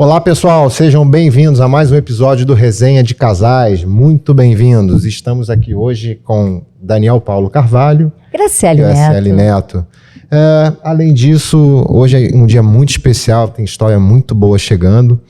Olá pessoal, sejam bem-vindos a mais um episódio do Resenha de Casais, muito bem-vindos. Estamos aqui hoje com Daniel Paulo Carvalho, Graciele Neto. Além disso, hoje é um dia muito especial, tem história muito boa chegando.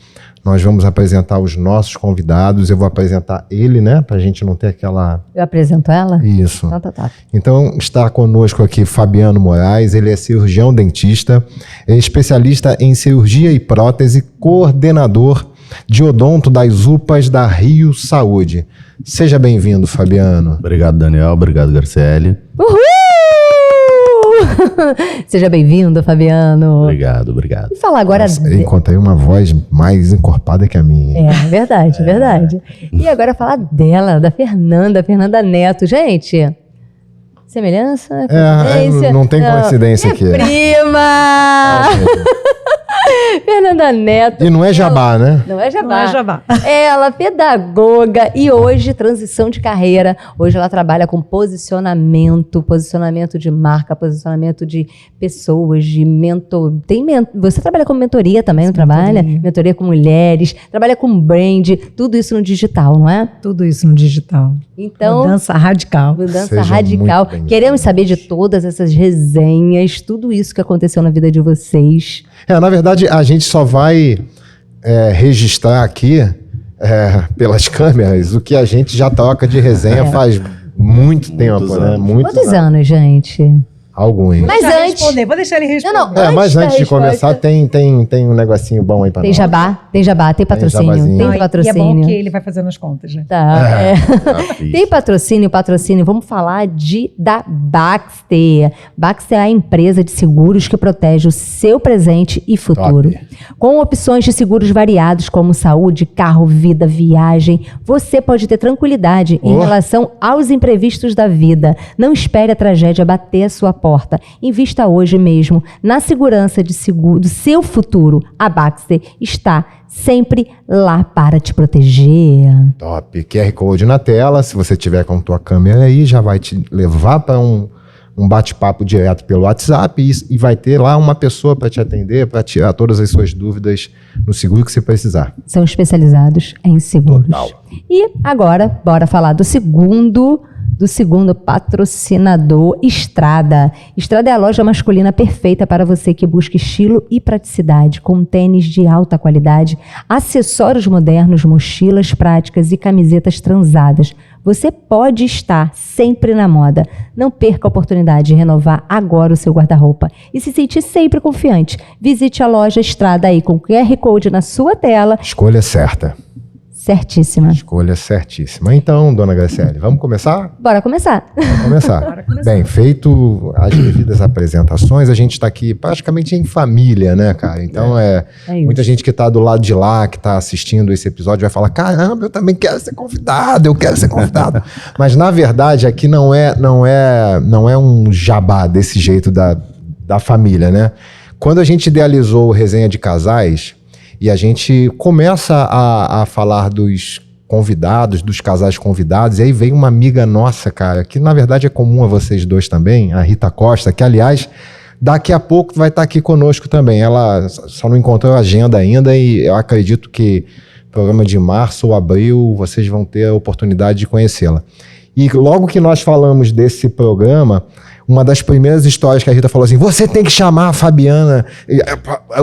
Nós vamos apresentar os nossos convidados, eu vou apresentar ele, né, pra gente não ter aquela... Eu apresento ela? Isso. Tá. Então, está conosco aqui Fabiano Moraes, ele é cirurgião dentista, é especialista em cirurgia e prótese, coordenador de odonto das UPAs da Rio Saúde. Seja bem-vindo, Fabiano. Obrigado, Daniel. Obrigado, Graciele. Uhul! Seja bem-vindo, Fabiano. Obrigado. E falar agora... Eu encontrei uma voz mais encorpada que a minha. É verdade. E agora falar dela, da Fernanda Neto. Gente, semelhança? Coincidência? Não tem coincidência aqui. Prima! Fernanda Neto. E não é jabá, né? Não é jabá. Ela, pedagoga e hoje transição de carreira. Hoje ela trabalha com posicionamento de marca, posicionamento de pessoas, de mentor. Você trabalha com mentoria também, não trabalha? Mentoria com mulheres, trabalha com brand, tudo isso no digital, não é? Tudo isso no digital. Então, mudança radical. Queremos saber de todas essas resenhas, tudo isso que aconteceu na vida de vocês. Na verdade, a gente só vai registrar aqui, pelas câmeras, o que a gente já troca de resenha faz muito tempo, né? Quantos anos, gente? Alguns. Mas antes... Vou deixar ele responder. Mas antes de começar, tem um negocinho bom aí pra nós. Tem jabá, tem patrocínio. Tem patrocínio. E é bom que ele vai fazendo as contas, né? Tem patrocínio. Vamos falar da Baxter. Baxter é a empresa de seguros que protege o seu presente e futuro. Top. Com opções de seguros variados como saúde, carro, vida, viagem, você pode ter tranquilidade em relação aos imprevistos da vida. Não espere a tragédia bater a sua porta. Invista hoje mesmo na segurança do seu futuro. A Baxter está sempre lá para te proteger. Top. QR Code na tela. Se você tiver com a tua câmera aí, já vai te levar para um bate-papo direto pelo WhatsApp e vai ter lá uma pessoa para te atender, para tirar todas as suas dúvidas no seguro que você precisar. São especializados em seguros. Total. E agora, bora falar do segundo patrocinador, Estrada. Estrada é a loja masculina perfeita para você que busca estilo e praticidade, com tênis de alta qualidade, acessórios modernos, mochilas práticas e camisetas transadas. Você pode estar sempre na moda. Não perca a oportunidade de renovar agora o seu guarda-roupa e se sentir sempre confiante. Visite a loja Estrada aí com o QR Code na sua tela. Escolha certa. Certíssima. Escolha certíssima. Então, dona Graciele, vamos começar? Bora começar. Bem, feito as devidas apresentações, a gente está aqui praticamente em família, né, cara? Então, muita gente que está do lado de lá, que está assistindo esse episódio, vai falar, caramba, eu também quero ser convidado. Mas, na verdade, aqui não é um jabá desse jeito da família, né? Quando a gente idealizou o Resenha de Casais... E a gente começa a falar dos convidados, dos casais convidados, e aí veio uma amiga nossa, cara, que na verdade é comum a vocês dois também, a Rita Costa, que aliás, daqui a pouco vai estar aqui conosco também. Ela só não encontrou a agenda ainda e eu acredito que no programa de março ou abril vocês vão ter a oportunidade de conhecê-la. E logo que nós falamos desse programa... Uma das primeiras histórias que a Rita falou assim, você tem que chamar a Fabiana,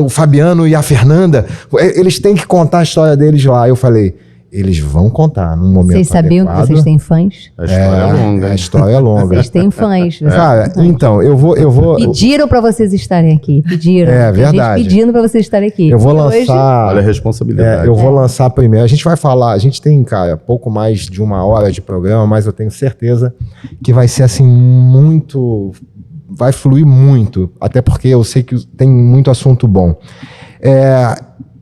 o Fabiano e a Fernanda, eles têm que contar a história deles lá. Eu falei, eles vão contar num momento Vocês sabiam adequado. Que vocês têm fãs? A história é longa. A história é longa. Vocês têm fãs. Cara, então, eu vou... Pediram pra vocês estarem aqui. Pediram. É verdade. Gente pedindo pra vocês estarem aqui. Eu vou lançar... Olha a responsabilidade. Eu vou lançar primeiro. A gente vai falar... A gente tem, cara, pouco mais de 1 hora de programa, mas eu tenho certeza que vai ser, assim, muito... Vai fluir muito. Até porque eu sei que tem muito assunto bom.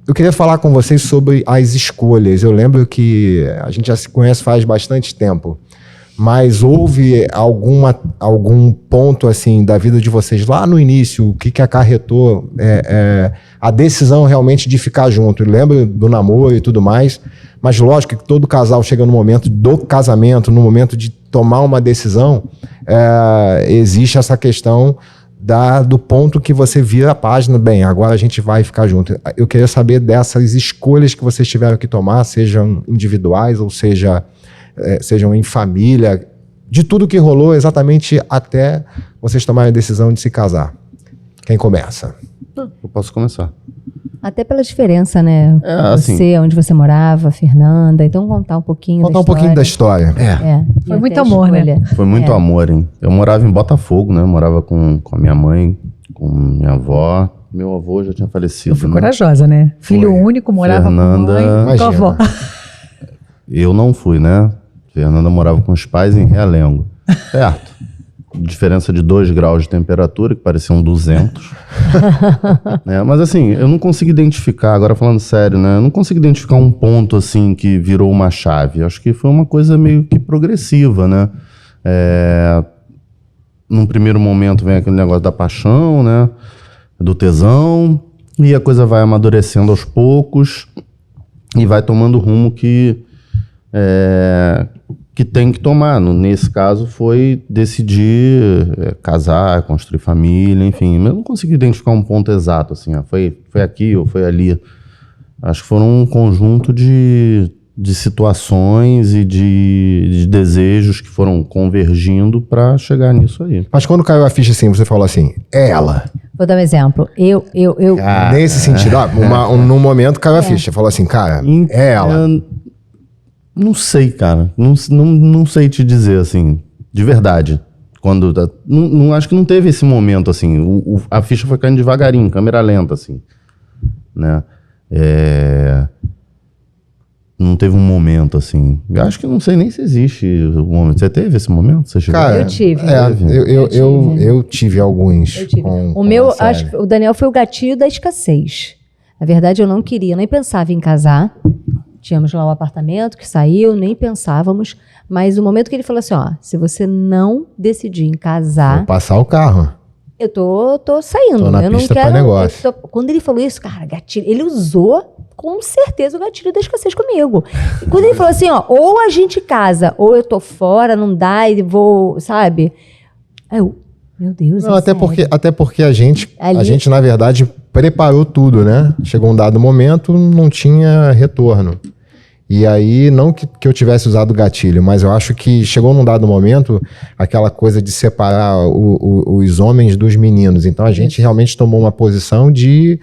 Eu queria falar com vocês sobre as escolhas. Eu lembro que a gente já se conhece faz bastante tempo, mas houve algum ponto assim da vida de vocês lá no início, o que acarretou a decisão realmente de ficar junto? Eu lembro do namoro e tudo mais, mas lógico que todo casal chega no momento do casamento, no momento de tomar uma decisão, existe essa questão do ponto que você vira a página, bem, agora a gente vai ficar junto. Eu queria saber dessas escolhas que vocês tiveram que tomar, sejam individuais ou sejam em família, de tudo que rolou exatamente até vocês tomarem a decisão de se casar. Quem começa? Eu posso começar. Até pela diferença, né? Assim, onde você morava, Fernanda. Então, contar um pouquinho da história. Contar um pouquinho da história. Foi muito amor, né? Foi muito amor, hein? Eu morava em Botafogo, né? Eu morava com a minha mãe, com minha avó. Meu avô já tinha falecido. Eu fui corajosa, né? Filho único, morava Fernanda, com a mãe, com a avó. Eu não fui, né? Fernanda morava com os pais em Realengo. Perto. Diferença de 2 graus de temperatura, que pareciam 200. Né? Mas assim, eu não consigo identificar, agora falando sério, né? Eu não consigo identificar um ponto assim que virou uma chave. Eu acho que foi uma coisa meio que progressiva, né? Num primeiro momento vem aquele negócio da paixão, né? Do tesão, e a coisa vai amadurecendo aos poucos e vai tomando o rumo que tem que tomar. Nesse caso foi decidir casar, construir família, enfim. Mas eu não consigo identificar um ponto exato, assim, foi aqui ou foi ali. Acho que foram um conjunto de situações e de desejos que foram convergindo para chegar nisso aí. Mas quando caiu a ficha assim, você falou assim, é ela. Vou dar um exemplo. Nesse sentido, num momento caiu a ficha. Falou assim, cara, é ela. Não sei, cara. Não sei te dizer, assim, de verdade. Acho que não teve esse momento, assim. A ficha foi caindo devagarinho, câmera lenta, assim. Né? Não teve um momento, assim. Eu acho que não sei nem se existe o momento. Você teve esse momento? Você chegou? Cara, eu tive. Eu tive alguns. O meu, acho que o Daniel foi o gatilho da escassez. Na verdade, eu não queria, nem pensava em casar. Tínhamos lá o apartamento que saiu, nem pensávamos. Mas no momento que ele falou assim, se você não decidir em casar... Vou passar o carro. Eu tô saindo. Tô na eu pista não quero. Pra negócio. Quando ele falou isso, cara, gatilho. Ele usou com certeza o gatilho da escassez comigo. E quando ele falou assim, ou a gente casa, ou eu tô fora, não dá, e vou, sabe? Aí eu, meu Deus, não, até porque a gente, na verdade, preparou tudo, né? Chegou um dado momento, não tinha retorno. E aí, não que eu tivesse usado o gatilho, mas eu acho que chegou num dado momento aquela coisa de separar os homens dos meninos. Então a gente realmente tomou uma posição de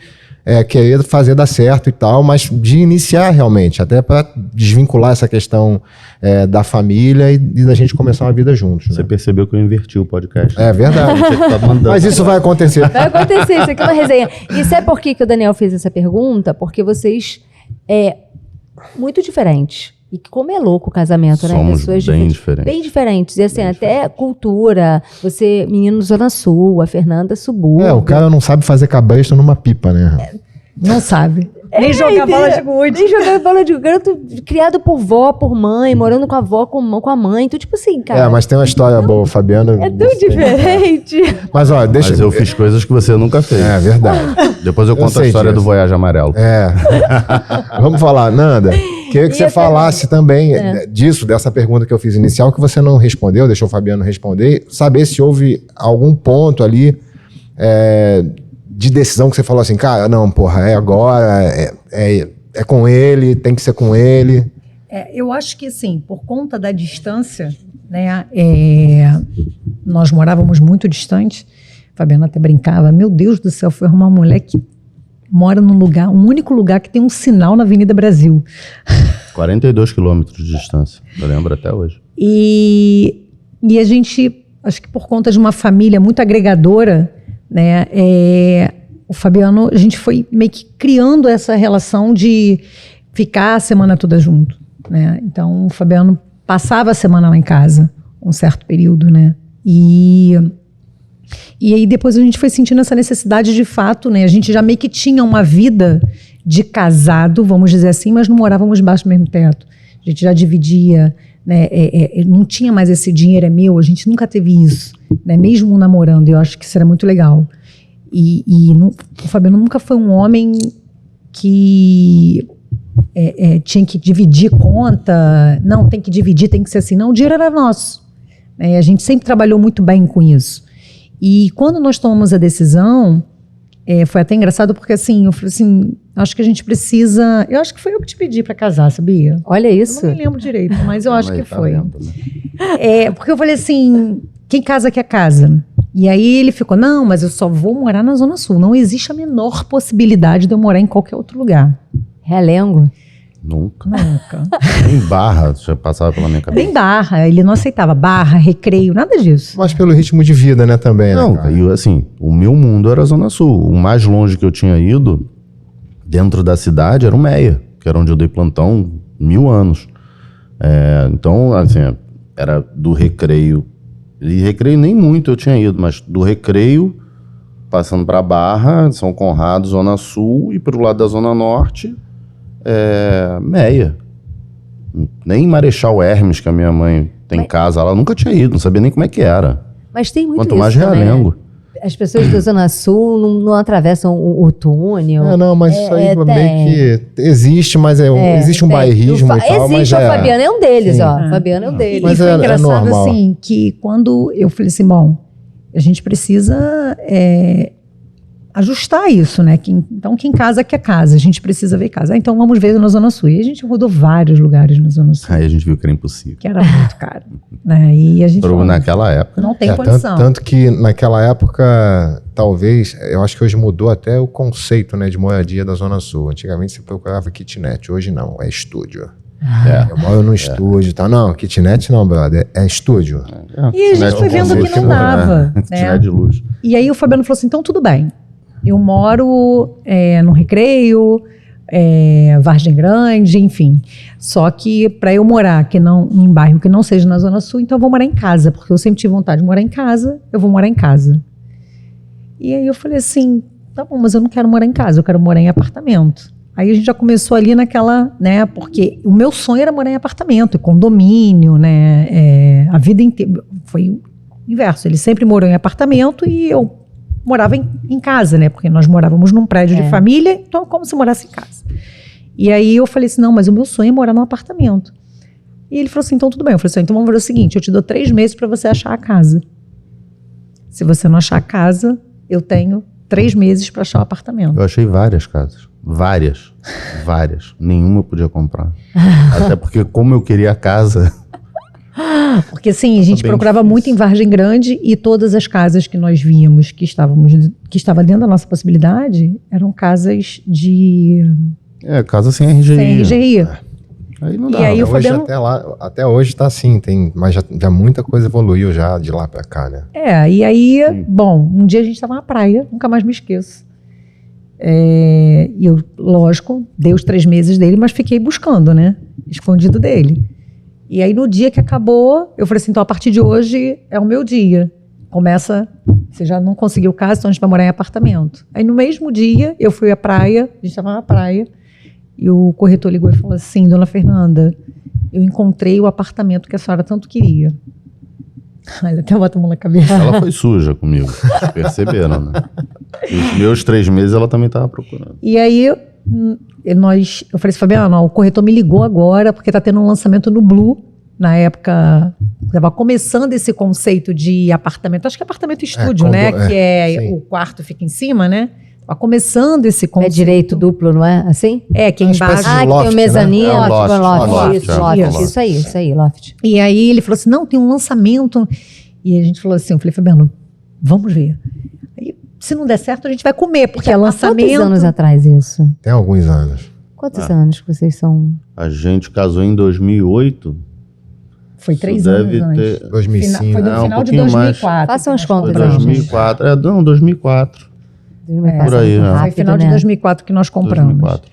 querer fazer dar certo e tal, mas de iniciar realmente, até para desvincular essa questão da família e da gente começar uma vida juntos. Né? Você percebeu que eu inverti o podcast. É verdade. Mas isso vai acontecer. Vai acontecer, isso aqui é uma resenha. E sabe por que o Daniel fez essa pergunta? Porque vocês... muito diferentes. E como é louco o casamento, né? Somos pessoas bem diferentes. Bem diferentes. E assim, até cultura. Você, menino Zona Sul, a Fernanda subúrbio. O cara não sabe fazer cabresto numa pipa, né? Não sabe. Nem jogar bola de gude. Nem jogar bola de garoto criado por vó, por mãe, morando com a avó, com a mãe. Então, tipo assim, cara... mas tem uma história boa, Fabiano. É tão diferente. Mas, Mas eu fiz coisas que você nunca fez. É verdade. Depois eu conto a história do Voyage Amarelo. Vamos falar, Nanda. Queria que você falasse também disso, dessa pergunta que eu fiz inicial, que você não respondeu, deixou o Fabiano responder. Saber se houve algum ponto ali... de decisão que você falou assim, cara, não, porra, é agora, é com ele, tem que ser com ele. Eu acho que, assim, por conta da distância, né, nós morávamos muito distante, a Fabiana até brincava, meu Deus do céu, foi uma mulher que mora num lugar, um único lugar que tem um sinal na Avenida Brasil. 42 quilômetros de distância, eu lembro até hoje. E a gente, acho que por conta de uma família muito agregadora, né, o Fabiano, a gente foi meio que criando essa relação de ficar a semana toda junto, né? Então o Fabiano passava a semana lá em casa, um certo período, né? E aí depois a gente foi sentindo essa necessidade de fato, né? A gente já meio que tinha uma vida de casado, vamos dizer assim, mas não morávamos debaixo do mesmo teto. A gente já dividia, né? Não tinha mais esse dinheiro é meu, a gente nunca teve isso, né? Mesmo namorando, eu acho que isso era muito legal. O Fabiano nunca foi um homem que tinha que dividir conta, não, tem que dividir, tem que ser assim. Não, o dinheiro era nosso. A gente sempre trabalhou muito bem com isso. E quando nós tomamos a decisão, foi até engraçado porque assim, eu falei assim, acho que a gente precisa... Eu acho que foi eu que te pedi para casar, sabia? Olha isso. Eu não me lembro direito, mas eu acho que Tá foi. vendo, né? Porque eu falei assim, quem casa quer casa. E aí ele ficou, não, mas eu só vou morar na Zona Sul. Não existe a menor possibilidade de eu morar em qualquer outro lugar. Realengo? Nunca. Nunca. Nem Barra já passava pela minha cabeça. Nem Barra, ele não aceitava Barra, Recreio, nada disso. Mas pelo ritmo de vida, né, também, Não, né, cara? e assim, o meu mundo era a Zona Sul. O mais longe que eu tinha ido, dentro da cidade, era o Meia, que era onde eu dei plantão 1000 anos. Então, assim, era do Recreio. E Recreio nem muito eu tinha ido, mas do Recreio, passando para Barra, São Conrado, Zona Sul, e pro lado da Zona Norte, Meia. Nem Marechal Hermes, que a minha mãe tem casa, ela nunca tinha ido, não sabia nem como é que era. Mas tem muito Quanto isso mais também, Realengo. né? As pessoas da Zona Sul não atravessam o túnel. Não, mas isso aí meio que existe, mas existe um tem. bairrismo e tal, mas existe, o Fabiano é um deles, Sim. ó. Fabiano é um deles. Mas e foi é engraçado normal. assim, que quando eu falei assim, bom, a gente precisa ajustar isso, né? Então quem casa quer casa, a gente precisa ver casa. Então vamos ver na Zona Sul. E a gente rodou vários lugares na Zona Sul, Aí a gente viu que era impossível. que era muito caro. Né? E a gente falou, Naquela época. não tem condição. Tanto que naquela época, talvez, eu acho que hoje mudou até o conceito, né, de moradia da Zona Sul. Antigamente você procurava kitnet, hoje não, é estúdio. Eu moro no estúdio e tal. Não, kitnet não, brother, é estúdio. E a gente foi vendo que não dava. Né? Kitnet de luz. E aí o Fabiano falou assim, então tudo bem. Eu moro no Recreio, Vargem Grande, enfim. Só que para eu morar em bairro que não seja na Zona Sul, então eu vou morar em casa, porque eu sempre tive vontade de morar em casa, eu vou morar em casa. E aí eu falei assim, tá bom, mas eu não quero morar em casa, eu quero morar em apartamento. Aí a gente já começou ali naquela, né, porque o meu sonho era morar em apartamento, condomínio, né, a vida inteira, foi o inverso, ele sempre morou em apartamento e eu morava em casa, né, porque nós morávamos num prédio de família, então é como se morasse em casa. E aí eu falei assim, não, mas o meu sonho é morar num apartamento. E ele falou assim, então tudo bem. Eu falei assim, então vamos fazer o seguinte, eu te dou 3 meses para você achar a casa. Se você não achar a casa, eu tenho 3 meses para achar o apartamento. Eu achei várias casas. Várias. Nenhuma eu podia comprar. Até porque como eu queria a casa... Porque assim, a gente procurava muito em Vargem Grande e todas as casas que nós víamos que estava dentro da nossa possibilidade eram casas de... casa sem RGI. Sem RGI. Aí não E dá. aí o Hoje, Fabiano... até hoje tá assim, mas já muita coisa evoluiu já de lá pra cá, né? E aí, bom, um dia a gente estava na praia, nunca mais me esqueço. E eu, lógico, dei os 3 meses dele, mas fiquei buscando, né? Escondido dele. E aí no dia que acabou, eu falei assim, então a partir de hoje é o meu dia. Começa, você já não conseguiu casa, então a gente vai morar em apartamento. Aí no mesmo dia, eu fui à praia, a gente estava na praia, e o corretor ligou e falou assim, dona Fernanda, eu encontrei o apartamento que a senhora tanto queria. Ele até bota a mão na cabeça. Ela foi suja comigo. Perceberam, né? E os meus 3 meses ela também estava procurando. E aí eu falei assim, Fabiano, o corretor me ligou agora porque está tendo um lançamento no Blue. Na época, estava começando esse conceito de apartamento. Acho que é apartamento estúdio, né? Que o quarto fica em cima, né? Estava começando esse conceito. É direito duplo, não é? Assim? Que é embaixo. Que tem o mezanino, né? loft. Isso aí, loft. E aí ele falou assim, não, tem um lançamento. E a gente falou assim, eu falei, Fabiano, vamos ver. Aí, se não der certo, a gente vai comer, porque é lançamento. Quantos anos atrás isso? Tem alguns anos. Quantos anos que vocês são? A gente casou em 2008. Foi 3 anos antes. 2005. Foi no final de pouquinho 2004. Façam as contas. Foi 2004. 2004. Por aí, né? Foi final de 2004 que nós compramos. 2004.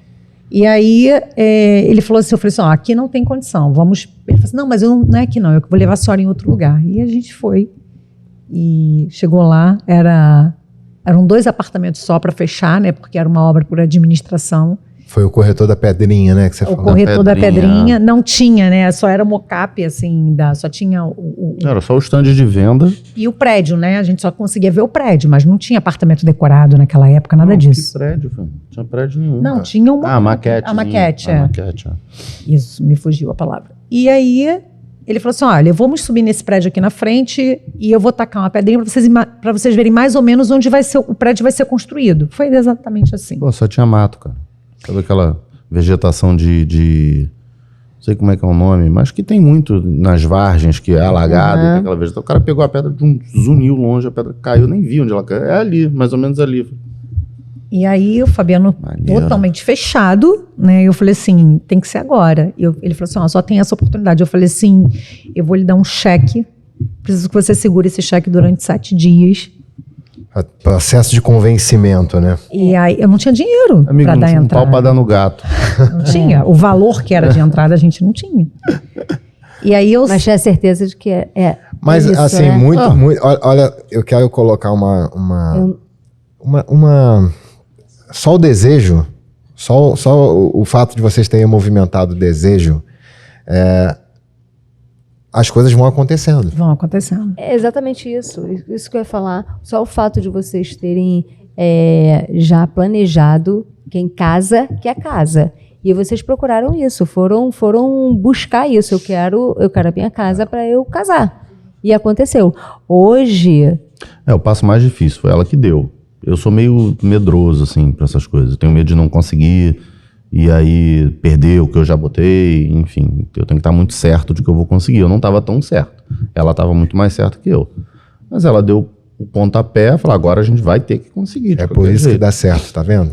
E aí ele falou assim, eu falei assim, aqui não tem condição, vamos... Ele falou assim, não, mas não é aqui não, eu vou levar a senhora em outro lugar. E a gente foi, e chegou lá, eram 2 apartamentos só para fechar, né, porque era uma obra por administração. Foi o corretor da Pedrinha, né, que você falou. O corretor da Pedrinha não tinha, né, só era mocap, assim, só tinha Era só o stand de venda. E o prédio, né, a gente só conseguia ver o prédio, mas não tinha apartamento decorado naquela época, nada disso. Que prédio, filho? Não tinha prédio nenhum. Não, tinha uma... A maquete. A maquete, A maquete, Isso, me fugiu a palavra. E aí, ele falou assim, olha, vamos subir nesse prédio aqui na frente e eu vou tacar uma pedrinha para vocês verem mais ou menos onde o prédio vai ser construído. Foi exatamente assim. Pô, só tinha mato, cara. Sabe aquela vegetação de não sei como é que é o nome, mas que tem muito nas vargens, que é alagado, tem aquela vegetação. O cara pegou a pedra, zuniu longe, a pedra caiu, nem vi onde ela caiu. É ali, mais ou menos ali. E aí o Fabiano totalmente fechado, né? Eu falei assim, tem que ser agora. Ele falou assim, só tem essa oportunidade. Eu falei assim, eu vou lhe dar um cheque, preciso que você segure esse cheque durante 7 dias. Processo de convencimento, né? E aí eu não tinha dinheiro para dar entrada. Um pau para dar no gato. Não tinha. O valor que era de entrada a gente não tinha. E aí Mas tinha certeza de que Mas isso, assim, né? muito. Olha, eu quero colocar uma só o desejo, só o fato de vocês terem movimentado o desejo, as coisas vão acontecendo. Vão acontecendo. É exatamente isso. Isso que eu ia falar. Só o fato de vocês terem já planejado quem casa, que é casa. E vocês procuraram isso, foram buscar isso. Eu quero a minha casa para eu casar. E aconteceu. Hoje... O passo mais difícil foi ela que deu. Eu sou meio medroso, assim, para essas coisas. Eu tenho medo de não conseguir e aí perder o que eu já botei. Enfim, eu tenho que estar muito certo de que eu vou conseguir. Eu não estava tão certo. Ela estava muito mais certa que eu. Mas ela deu o pontapé, falou, agora a gente vai ter que conseguir. É por isso que dá certo, tá vendo?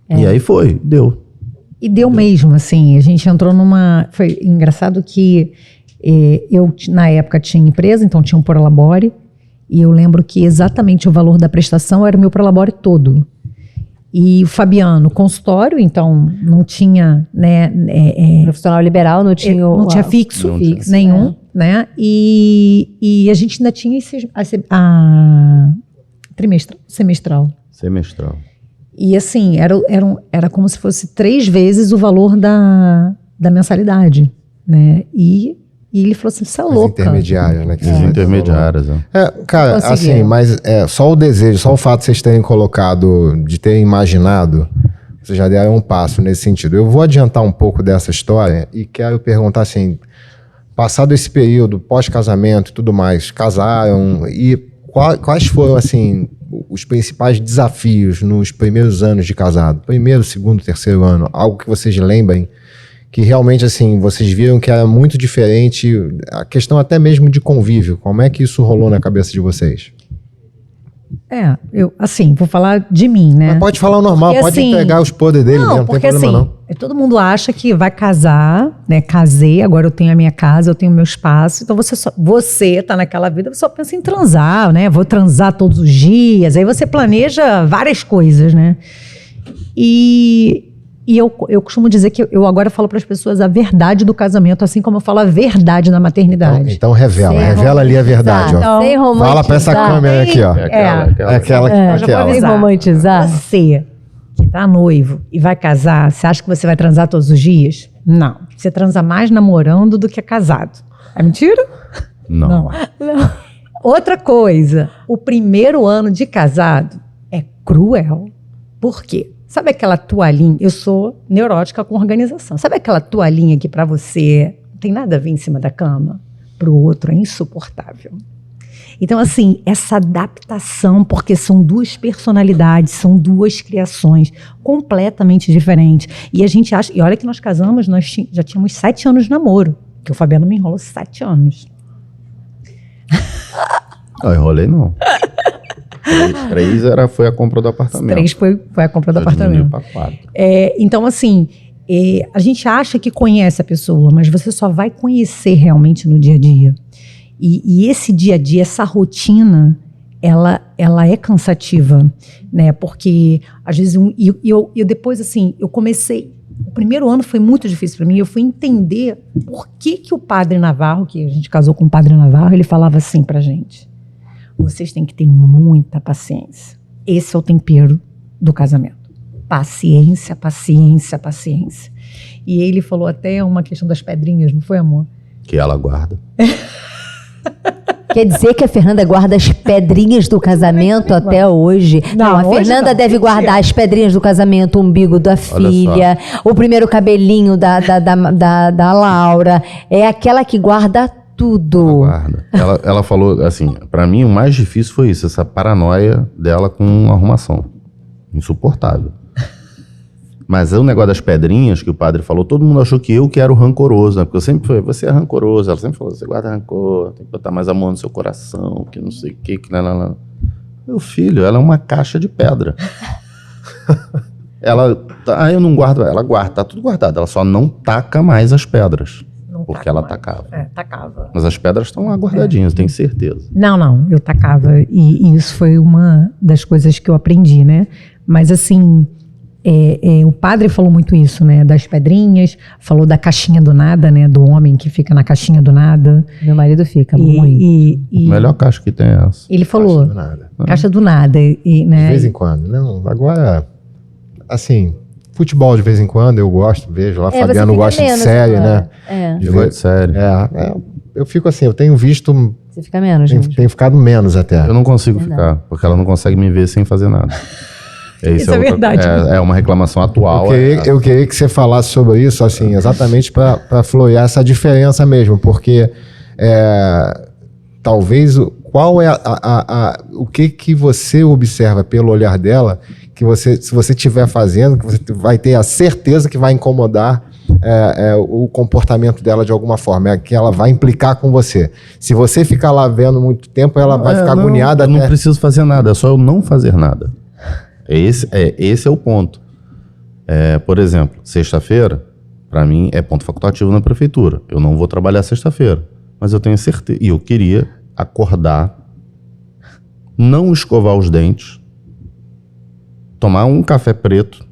E aí deu. E deu mesmo, assim. A gente entrou numa... Foi engraçado que eu, na época, tinha empresa, então tinha um Prolabore. E eu lembro que exatamente o valor da prestação era o meu Prolabore todo. E o Fabiano, consultório, então não tinha, né? Profissional liberal, não tinha... Não tinha fixo nenhum, né? E a gente ainda tinha semestral. E assim, era como se fosse 3 vezes o valor da mensalidade, né? E ele falou assim, você é louca. Intermediárias, né? As intermediárias, cara, assim, mas só o desejo, só o fato de vocês terem colocado, de terem imaginado, vocês já deram um passo nesse sentido. Eu vou adiantar um pouco dessa história e quero perguntar assim, passado esse período, pós-casamento e tudo mais, casaram, e quais foram, assim, os principais desafios nos primeiros anos de casado? Primeiro, segundo, terceiro ano, algo que vocês lembrem, que realmente, assim, vocês viram que era muito diferente, a questão até mesmo de convívio. Como é que isso rolou na cabeça de vocês? Eu, assim, vou falar de mim, né? Mas pode falar o normal, porque, pode assim, entregar os podres dele mesmo, não tem problema assim, não. Todo mundo acha que vai casar, né? Casei, agora eu tenho a minha casa, eu tenho o meu espaço. Então você tá naquela vida, você só pensa em transar, né? Vou transar todos os dias. Aí você planeja várias coisas, né? E eu costumo dizer que eu agora falo para as pessoas a verdade do casamento, assim como eu falo a verdade da maternidade. Então revela ali a verdade, ó. Sem romantizar. Fala para essa câmera aqui, ó. Aquela. Sem romantizar. Você que tá noivo e vai casar, você acha que você vai transar todos os dias? Não. Você transa mais namorando do que casado. É mentira? Não. Outra coisa, o primeiro ano de casado é cruel. Por quê? Sabe aquela toalhinha? Eu sou neurótica com organização. Sabe aquela toalhinha que para você não tem nada a ver em cima da cama? Para o outro é insuportável. Então, assim, essa adaptação, porque são 2 personalidades, são 2 criações completamente diferentes. E a gente acha... E olha que nós casamos, nós já tínhamos 7 anos de namoro. Que o Fabiano me enrolou 7 anos. Não, enrolei não. 3 foi a compra do apartamento. 3 foi a compra do apartamento. Para 4. Então, assim, a gente acha que conhece a pessoa, mas você só vai conhecer realmente no dia a dia. E esse dia a dia, essa rotina, ela é cansativa, né? Porque, às vezes, eu depois, assim, eu comecei... O primeiro ano foi muito difícil para mim. Eu fui entender por que o Padre Navarro, que a gente casou com o Padre Navarro, ele falava assim pra gente: vocês têm que ter muita paciência. Esse é o tempero do casamento. Paciência, paciência, paciência. E ele falou até uma questão das pedrinhas, não foi, amor? Que ela guarda. Quer dizer que a Fernanda guarda as pedrinhas do casamento até hoje? Não, a Fernanda deve guardar as pedrinhas do casamento, o umbigo da filha, o primeiro cabelinho da Laura. É aquela que guarda tudo. Ela falou assim, pra mim o mais difícil foi isso, essa paranoia dela com arrumação. Insuportável. Mas o negócio das pedrinhas que o padre falou, todo mundo achou que eu que era o rancoroso, né? Porque eu sempre falei, você é rancoroso. Ela sempre falou, você guarda rancor, tem que botar mais amor no seu coração, que não sei o que lá. Meu filho, ela é uma caixa de pedra. Eu não guardo, ela guarda, tá tudo guardado. Ela só não taca mais as pedras. Porque ela tacava. Tacava. Mas as pedras estão lá guardadinhas, tenho certeza. Não, eu tacava. E isso foi uma das coisas que eu aprendi, né? Mas assim, o padre falou muito isso, né? Das pedrinhas, falou da caixinha do nada, né? Do homem que fica na caixinha do nada. Meu marido fica muito. A melhor caixa que tem é essa. Ele falou, Caixa do nada. Caixa do nada. Né? De vez em quando. Não, agora, assim, futebol de vez em quando eu gosto, vejo lá. Fabiano gosta de série, agora. né? Eu gosto de série. Eu fico assim, eu tenho visto... Você fica menos, gente. Tenho ficado menos até. Eu não consigo ficar, porque ela não consegue me ver sem fazer nada. Isso é verdade. É uma reclamação atual. Eu queria que você falasse sobre isso, assim, exatamente para florear essa diferença mesmo, porque talvez qual é o que você observa pelo olhar dela, que se você estiver fazendo, que você vai ter a certeza que vai incomodar o comportamento dela de alguma forma, que ela vai implicar com você. Se você ficar lá vendo muito tempo, ela vai ficar agoniada. Eu não preciso fazer nada, é só eu não fazer nada. Esse é o ponto. Por exemplo, sexta-feira, para mim, é ponto facultativo na prefeitura. Eu não vou trabalhar sexta-feira, mas eu tenho certeza. E eu queria acordar, não escovar os dentes, tomar um café preto,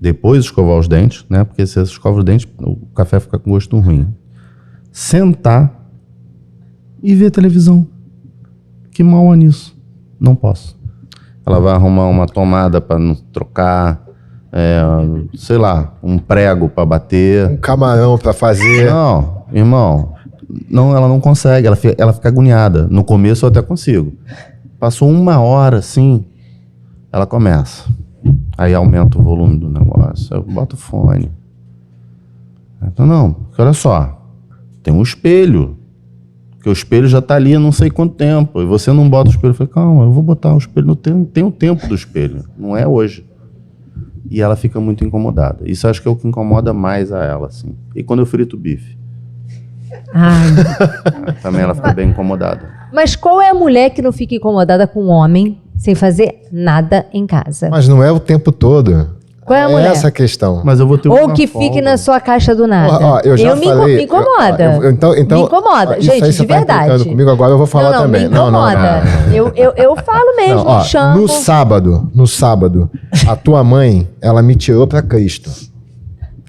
depois escovar os dentes, né? Porque se você escova os dentes, o café fica com gosto ruim. Sentar e ver televisão. Que mal há nisso? Não posso. Ela vai arrumar uma tomada para não trocar, sei lá, um prego para bater. Um camarão para fazer. Não, irmão, ela não consegue, ela fica agoniada. No começo eu até consigo. Passou 1 hora, assim, ela começa. Aí aumenta o volume do negócio, eu boto o fone. Então, não, porque olha só, tem um espelho. Porque o espelho já está ali há não sei quanto tempo. E você não bota o espelho. Eu falei, calma, eu vou botar o espelho. Tem o tempo do espelho. Não é hoje. E ela fica muito incomodada. Isso acho que é o que incomoda mais a ela, assim. E quando eu frito bife? Também ela fica bem incomodada. Mas qual é a mulher que não fica incomodada com um homem sem fazer nada em casa? Mas não é o tempo todo. Qual é a mulher? Essa a questão. Mas eu vou ter Ou que fique na sua caixa do nada. Eu já falei, me incomoda. Então, me incomoda. Gente, aí de verdade. Tá comigo agora, eu vou falar também. Me incomoda. Eu falo mesmo, não, chamo. No sábado, a tua mãe, ela me tirou pra Cristo.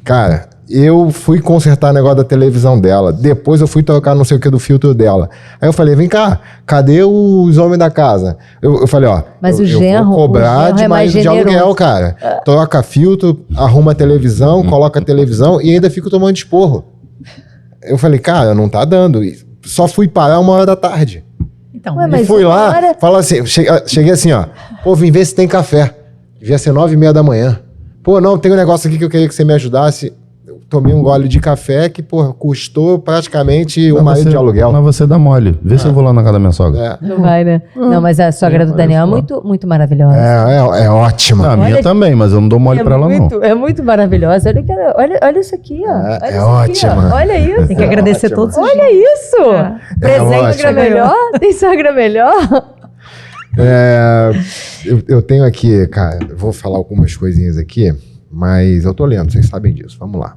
Cara, eu fui consertar o negócio da televisão dela. Depois eu fui trocar não sei o que do filtro dela. Aí eu falei, vem cá, cadê os homens da casa? Eu falei, mas eu vou cobrar de aluguel, cara. Troca filtro, arruma a televisão, coloca a televisão e ainda fico tomando esporro. Eu falei, cara, não tá dando. Só fui parar 1 da tarde. Então, e fui lá, fala assim, cheguei assim, ó. Pô, vim ver se tem café. Devia ser 9h30 da manhã. Pô, não, tem um negócio aqui que eu queria que você me ajudasse. Tomei um gole de café que, pô, custou praticamente um marido de aluguel. Mas você dá mole. Vê se eu vou lá na casa da minha sogra. Não vai, né? Não, mas a sogra do Daniel é muito, muito maravilhosa. É ótima. A minha também, mas eu não dou mole pra ela, não. É muito maravilhosa. Olha isso aqui, ó. É ótima. Ó. Olha isso. Tem que agradecer todos os Olha isso. Presente sogra melhor? Tem sogra melhor? Eu tenho aqui, cara, vou falar algumas coisinhas aqui, mas eu tô lendo, vocês sabem disso. Vamos lá.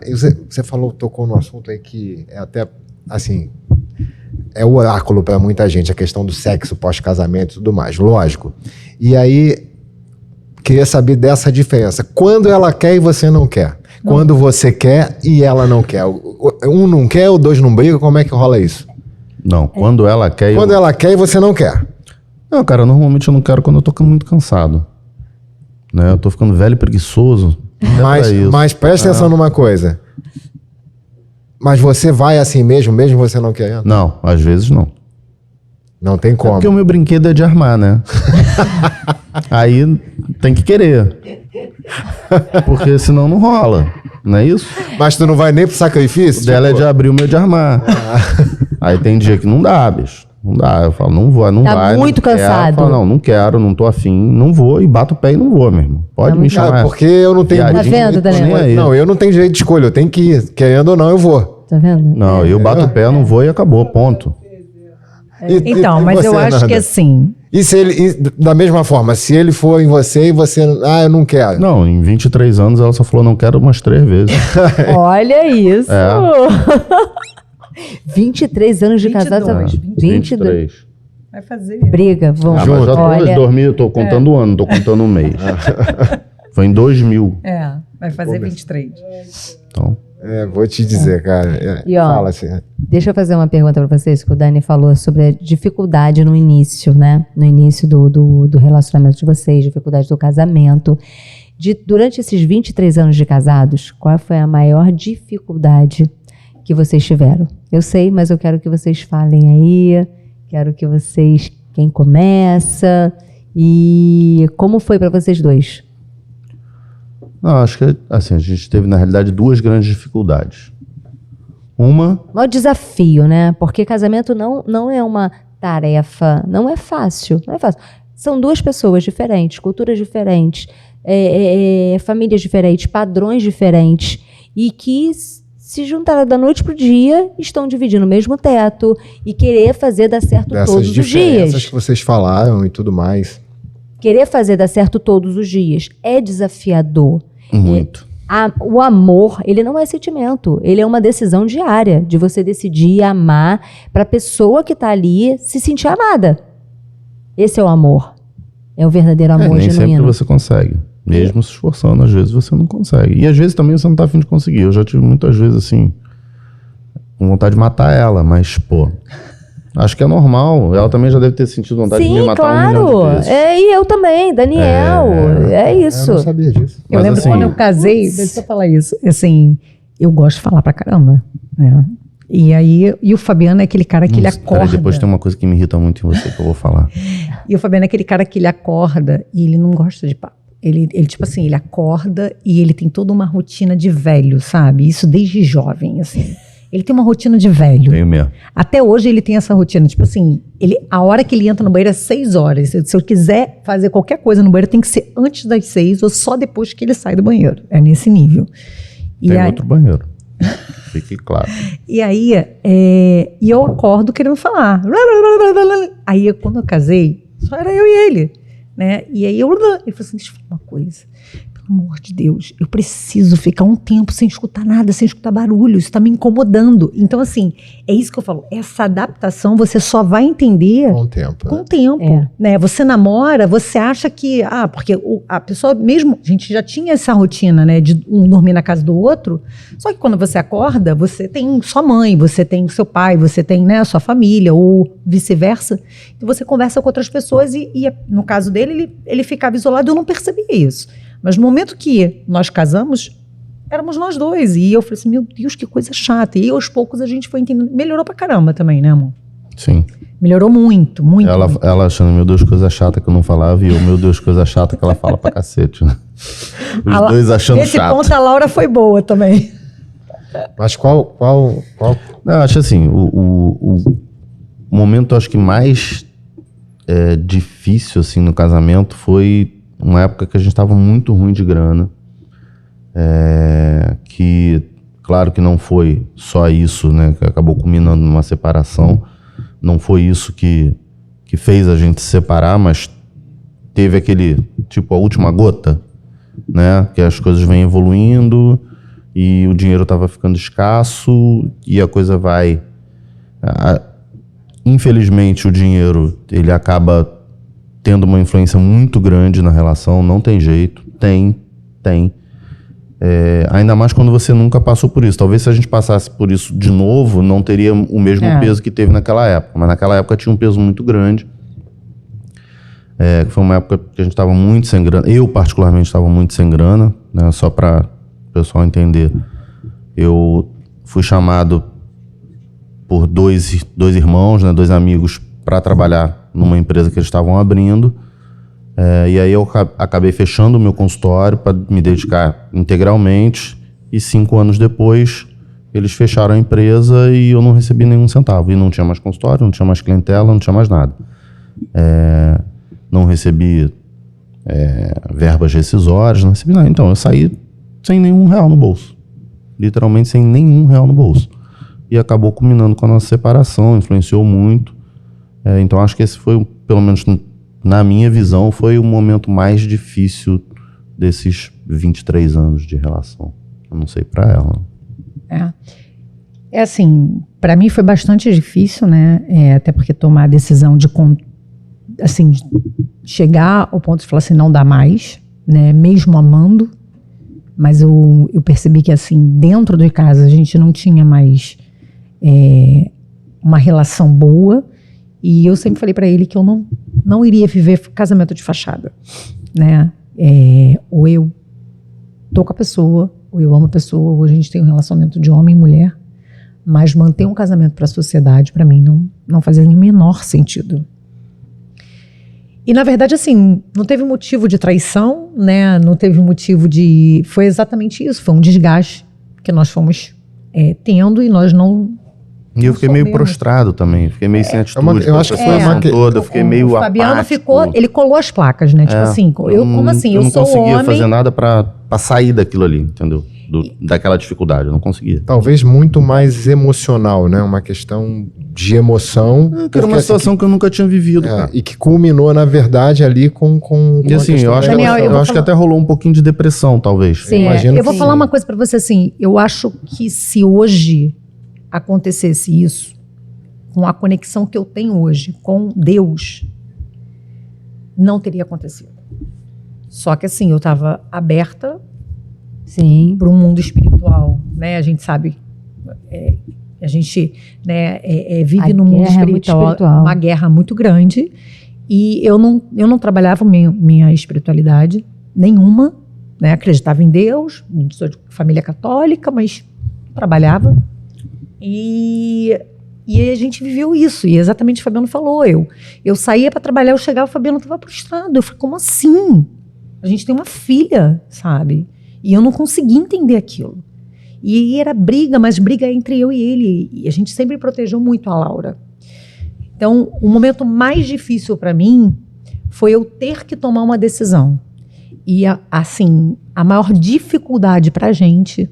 Você tocou no assunto aí que é até, assim, é o oráculo para muita gente, a questão do sexo pós-casamento e tudo mais, lógico. E aí, queria saber dessa diferença. Quando ela quer e você não quer? Não. Quando você quer e ela não quer? Um não quer, o dois não briga, como é que rola isso? Não, quando ela quer... Quando ela quer e você não quer? Não, cara, normalmente eu não quero quando eu tô ficando muito cansado. Né? Eu tô ficando velho e preguiçoso. Mas presta atenção numa coisa. Mas você vai assim mesmo você não querendo? Não, às vezes não. Não tem como. Porque o meu brinquedo é de armar, né? Aí tem que querer. Porque senão não rola. Não é isso? Mas tu não vai nem pro sacrifício? O dela é de abrir, o meu de armar. Aí tem dia que não dá, bicho. Não dá. Eu falo, não vou, não tá vai. Muito não cansado. Eu falo, não quero, não tô afim, não vou. E bato o pé e não vou, meu irmão. Pode me chamar. Porque eu não tenho... Tá vendo, Daniel? Não, eu não tenho direito de escolha. Eu tenho que ir. Querendo ou não, eu vou. Tá vendo? Não, eu bato o pé, não vou e acabou, ponto. Então, mas eu acho que assim... E se ele, da mesma forma, se ele for em você e você... Ah, eu não quero. Não, em 23 anos ela só falou não quero umas 3 vezes. Olha isso! 23 anos de casado. 23. Vai fazer. Briga, vamos. Mas já Olha, eu tô contando o ano, tô contando o mês. Foi em 2000. Vai fazer 23. Então... vou te dizer, cara. E, ó, fala assim. Deixa eu fazer uma pergunta para vocês, que o Dani falou sobre a dificuldade no início, né? No início do relacionamento de vocês, dificuldade do casamento. Durante esses 23 anos de casados, qual foi a maior dificuldade que vocês tiveram? Eu sei, mas eu quero que vocês falem aí. Quero que vocês... Quem começa? E como foi para vocês dois? Não, acho que assim, a gente teve, na realidade, 2 grandes dificuldades. Uma... O maior desafio, né? Porque casamento não é uma tarefa, não é fácil, não é fácil. São 2 pessoas diferentes, culturas diferentes, famílias diferentes, padrões diferentes, e que se juntaram da noite pro dia, estão dividindo o mesmo teto e querer fazer dar certo todos os dias. Essas que vocês falaram e tudo mais. Querer fazer dar certo todos os dias é desafiador. Muito. O amor, ele não é sentimento, ele é uma decisão diária de você decidir amar para a pessoa que está ali se sentir amada. Esse é o amor. É o verdadeiro amor nem genuíno. sempre você consegue. Mesmo se esforçando, às vezes você não consegue. E às vezes também você não tá a fim de conseguir. Eu já tive muitas vezes assim, com vontade de matar ela, mas, pô, acho que é normal. Ela também já deve ter sentido vontade de me matar 1 milhão de vezes. E eu também, Daniel. É isso. Eu não sabia disso. Eu lembro assim, quando eu casei, deixa eu falar isso. Assim, eu gosto de falar pra caramba, né? E o Fabiano é aquele cara que ele acorda. Peraí, depois tem uma coisa que me irrita muito em você que eu vou falar. E o Fabiano é aquele cara que ele acorda e ele não gosta de papo. Ele tipo assim, ele acorda e ele tem toda uma rotina de velho, sabe? Isso desde jovem, assim. Ele tem uma rotina de velho. Tenho mesmo. Até hoje ele tem essa rotina. Tipo assim, a hora que ele entra no banheiro é 6 horas. Se eu quiser fazer qualquer coisa no banheiro, tem que ser antes das 6 ou só depois que ele sai do banheiro. É nesse nível. Tem outro banheiro. Fique claro. E aí, e eu acordo querendo falar. Aí, quando eu casei, só era eu e ele. Né? E aí, ele falou assim, deixa eu falar uma coisa. Pelo amor de Deus, eu preciso ficar um tempo sem escutar nada, sem escutar barulho. Isso está me incomodando. Então, assim, é isso que eu falo. Essa adaptação você só vai entender com o tempo. Com o tempo. Né? Você namora, você acha que... porque a pessoa mesmo... A gente já tinha essa rotina, né? De um dormir na casa do outro. Só que quando você acorda, você tem sua mãe, você tem o seu pai, você tem, né, a sua família, ou vice-versa. E você conversa com outras pessoas e no caso dele, ele ficava isolado. Eu não percebia isso. Mas no momento que nós casamos, éramos nós 2. E eu falei assim, meu Deus, que coisa chata. E aos poucos a gente foi entendendo. Melhorou pra caramba também, né, amor? Sim. Melhorou muito, muito. Ela achando, meu Deus, coisa chata que eu não falava. E eu, meu Deus, coisa chata que ela fala pra cacete. Né? Os dois achando nesse chato. Nesse ponto a Laura foi boa também. Mas qual... Não, acho assim, o momento, acho que mais difícil, assim, no casamento foi... uma época que a gente estava muito ruim de grana, que claro que não foi só isso, né, que acabou culminando numa separação, não foi isso que fez a gente se separar, mas teve aquele, tipo, a última gota, né, que as coisas vêm evoluindo e o dinheiro estava ficando escasso e a coisa vai... Infelizmente o dinheiro, ele acaba tendo uma influência muito grande na relação, não tem jeito, tem. Ainda mais quando você nunca passou por isso. Talvez se a gente passasse por isso de novo, não teria o mesmo peso que teve naquela época. Mas naquela época tinha um peso muito grande. Foi uma época que a gente estava muito sem grana. Eu, particularmente, estava muito sem grana, né? Só para o pessoal entender. Eu fui chamado por dois irmãos, né? 2 amigos, para trabalhar numa empresa que eles estavam abrindo. E aí eu acabei fechando o meu consultório para me dedicar integralmente e 5 anos depois eles fecharam a empresa e eu não recebi nenhum centavo. E não tinha mais consultório, não tinha mais clientela, não tinha mais nada. Não recebi verbas rescisórias, não recebi nada. Então eu saí sem nenhum real no bolso. Literalmente sem nenhum real no bolso. E acabou culminando com a nossa separação, influenciou muito. Então acho que esse foi, pelo menos na minha visão, foi o momento mais difícil desses 23 anos de relação. Eu não sei pra ela. Assim, para mim foi bastante difícil, né? Até porque tomar a decisão de chegar ao ponto de falar assim, não dá mais, né? Mesmo amando, mas eu percebi que assim, dentro de casa a gente não tinha mais uma relação boa, e eu sempre falei para ele que eu não iria viver casamento de fachada, né? Ou eu tô com a pessoa, ou eu amo a pessoa, ou a gente tem um relacionamento de homem e mulher, mas manter um casamento para a sociedade, para mim, não fazia nem o menor sentido. E, na verdade, assim, não teve motivo de traição, né? Não teve motivo de... Foi exatamente isso, foi um desgaste que nós fomos tendo e nós não... E eu fiquei meio prostrado também, fiquei meio sem atitude. Eu acho que foi uma toda, eu fiquei meio apático. O Fabiano ficou, ele colou as placas, né? Tipo assim, eu não conseguia fazer nada pra sair daquilo ali, entendeu? Daquela dificuldade, eu não conseguia. Talvez muito mais emocional, né? Uma questão de emoção. Era uma situação que eu nunca tinha vivido. E que culminou, na verdade, ali com e assim, eu acho que até rolou um pouquinho de depressão, talvez. Sim, eu vou falar uma coisa pra você assim, eu acho que se hoje acontecesse isso, com a conexão que eu tenho hoje com Deus, não teria acontecido. Só que assim, eu estava aberta para um mundo espiritual, né? A gente sabe, a gente vive no mundo espiritual, uma guerra muito grande, e eu não trabalhava minha espiritualidade nenhuma, né? Acreditava em Deus, sou de família católica, mas trabalhava. E a gente viveu isso, e exatamente o Fabiano falou, eu saía para trabalhar, eu chegava, o Fabiano estava prostrado, eu falei, como assim? A gente tem uma filha, sabe? E eu não conseguia entender aquilo. E era briga, mas briga entre eu e ele, e a gente sempre protegeu muito a Laura. Então, o momento mais difícil para mim foi eu ter que tomar uma decisão. E, assim, a maior dificuldade para a gente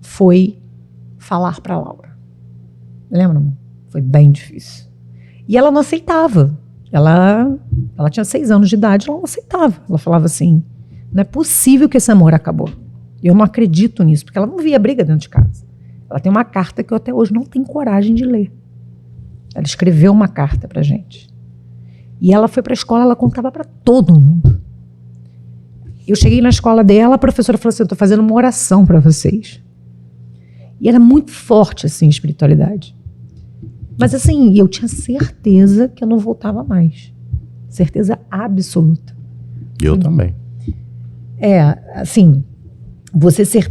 foi falar para a Laura. Lembra, amor? Foi bem difícil. E ela não aceitava. Ela tinha 6 anos de idade, ela não aceitava. Ela falava assim, não é possível que esse amor acabou. Eu não acredito nisso, porque ela não via briga dentro de casa. Ela tem uma carta que eu até hoje não tenho coragem de ler. Ela escreveu uma carta pra gente. E ela foi pra escola, ela contava pra todo mundo. Eu cheguei na escola dela, a professora falou assim, eu tô fazendo uma oração pra vocês. E era muito forte, assim, a espiritualidade. Mas, assim, eu tinha certeza que eu não voltava mais. Certeza absoluta. Eu também. Assim,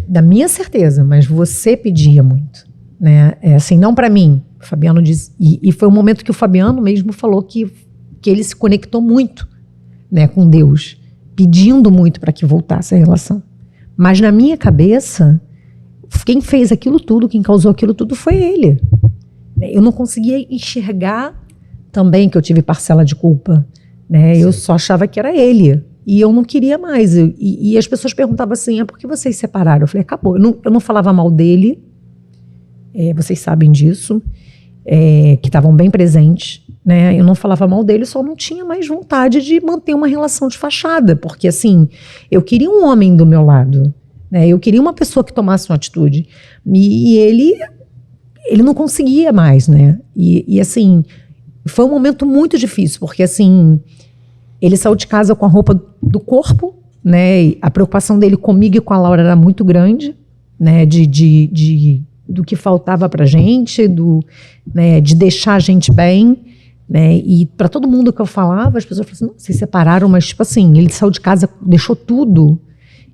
da minha certeza, mas você pedia muito, né? Assim, não para mim. O Fabiano disse, e foi um momento que o Fabiano mesmo falou que ele se conectou muito, né, com Deus, pedindo muito para que voltasse a relação. Mas na minha cabeça, quem fez aquilo tudo, quem causou aquilo tudo foi ele. Eu não conseguia enxergar também que eu tive parcela de culpa, né? Eu só achava que era ele. E eu não queria mais. E as pessoas perguntavam assim, por que vocês se separaram? Eu falei, acabou. Eu não falava mal dele, vocês sabem disso, que estavam bem presentes, né? Eu não falava mal dele, só não tinha mais vontade de manter uma relação de fachada, porque assim, eu queria um homem do meu lado, né? Eu queria uma pessoa que tomasse uma atitude. E ele não conseguia mais, né? E assim, foi um momento muito difícil, porque assim, ele saiu de casa com a roupa do corpo, né? E a preocupação dele comigo e com a Laura era muito grande, né? Do que faltava pra gente, né? De deixar a gente bem, né? E para todo mundo que eu falava, as pessoas falavam assim, não, vocês separaram, mas tipo assim, ele saiu de casa, deixou tudo.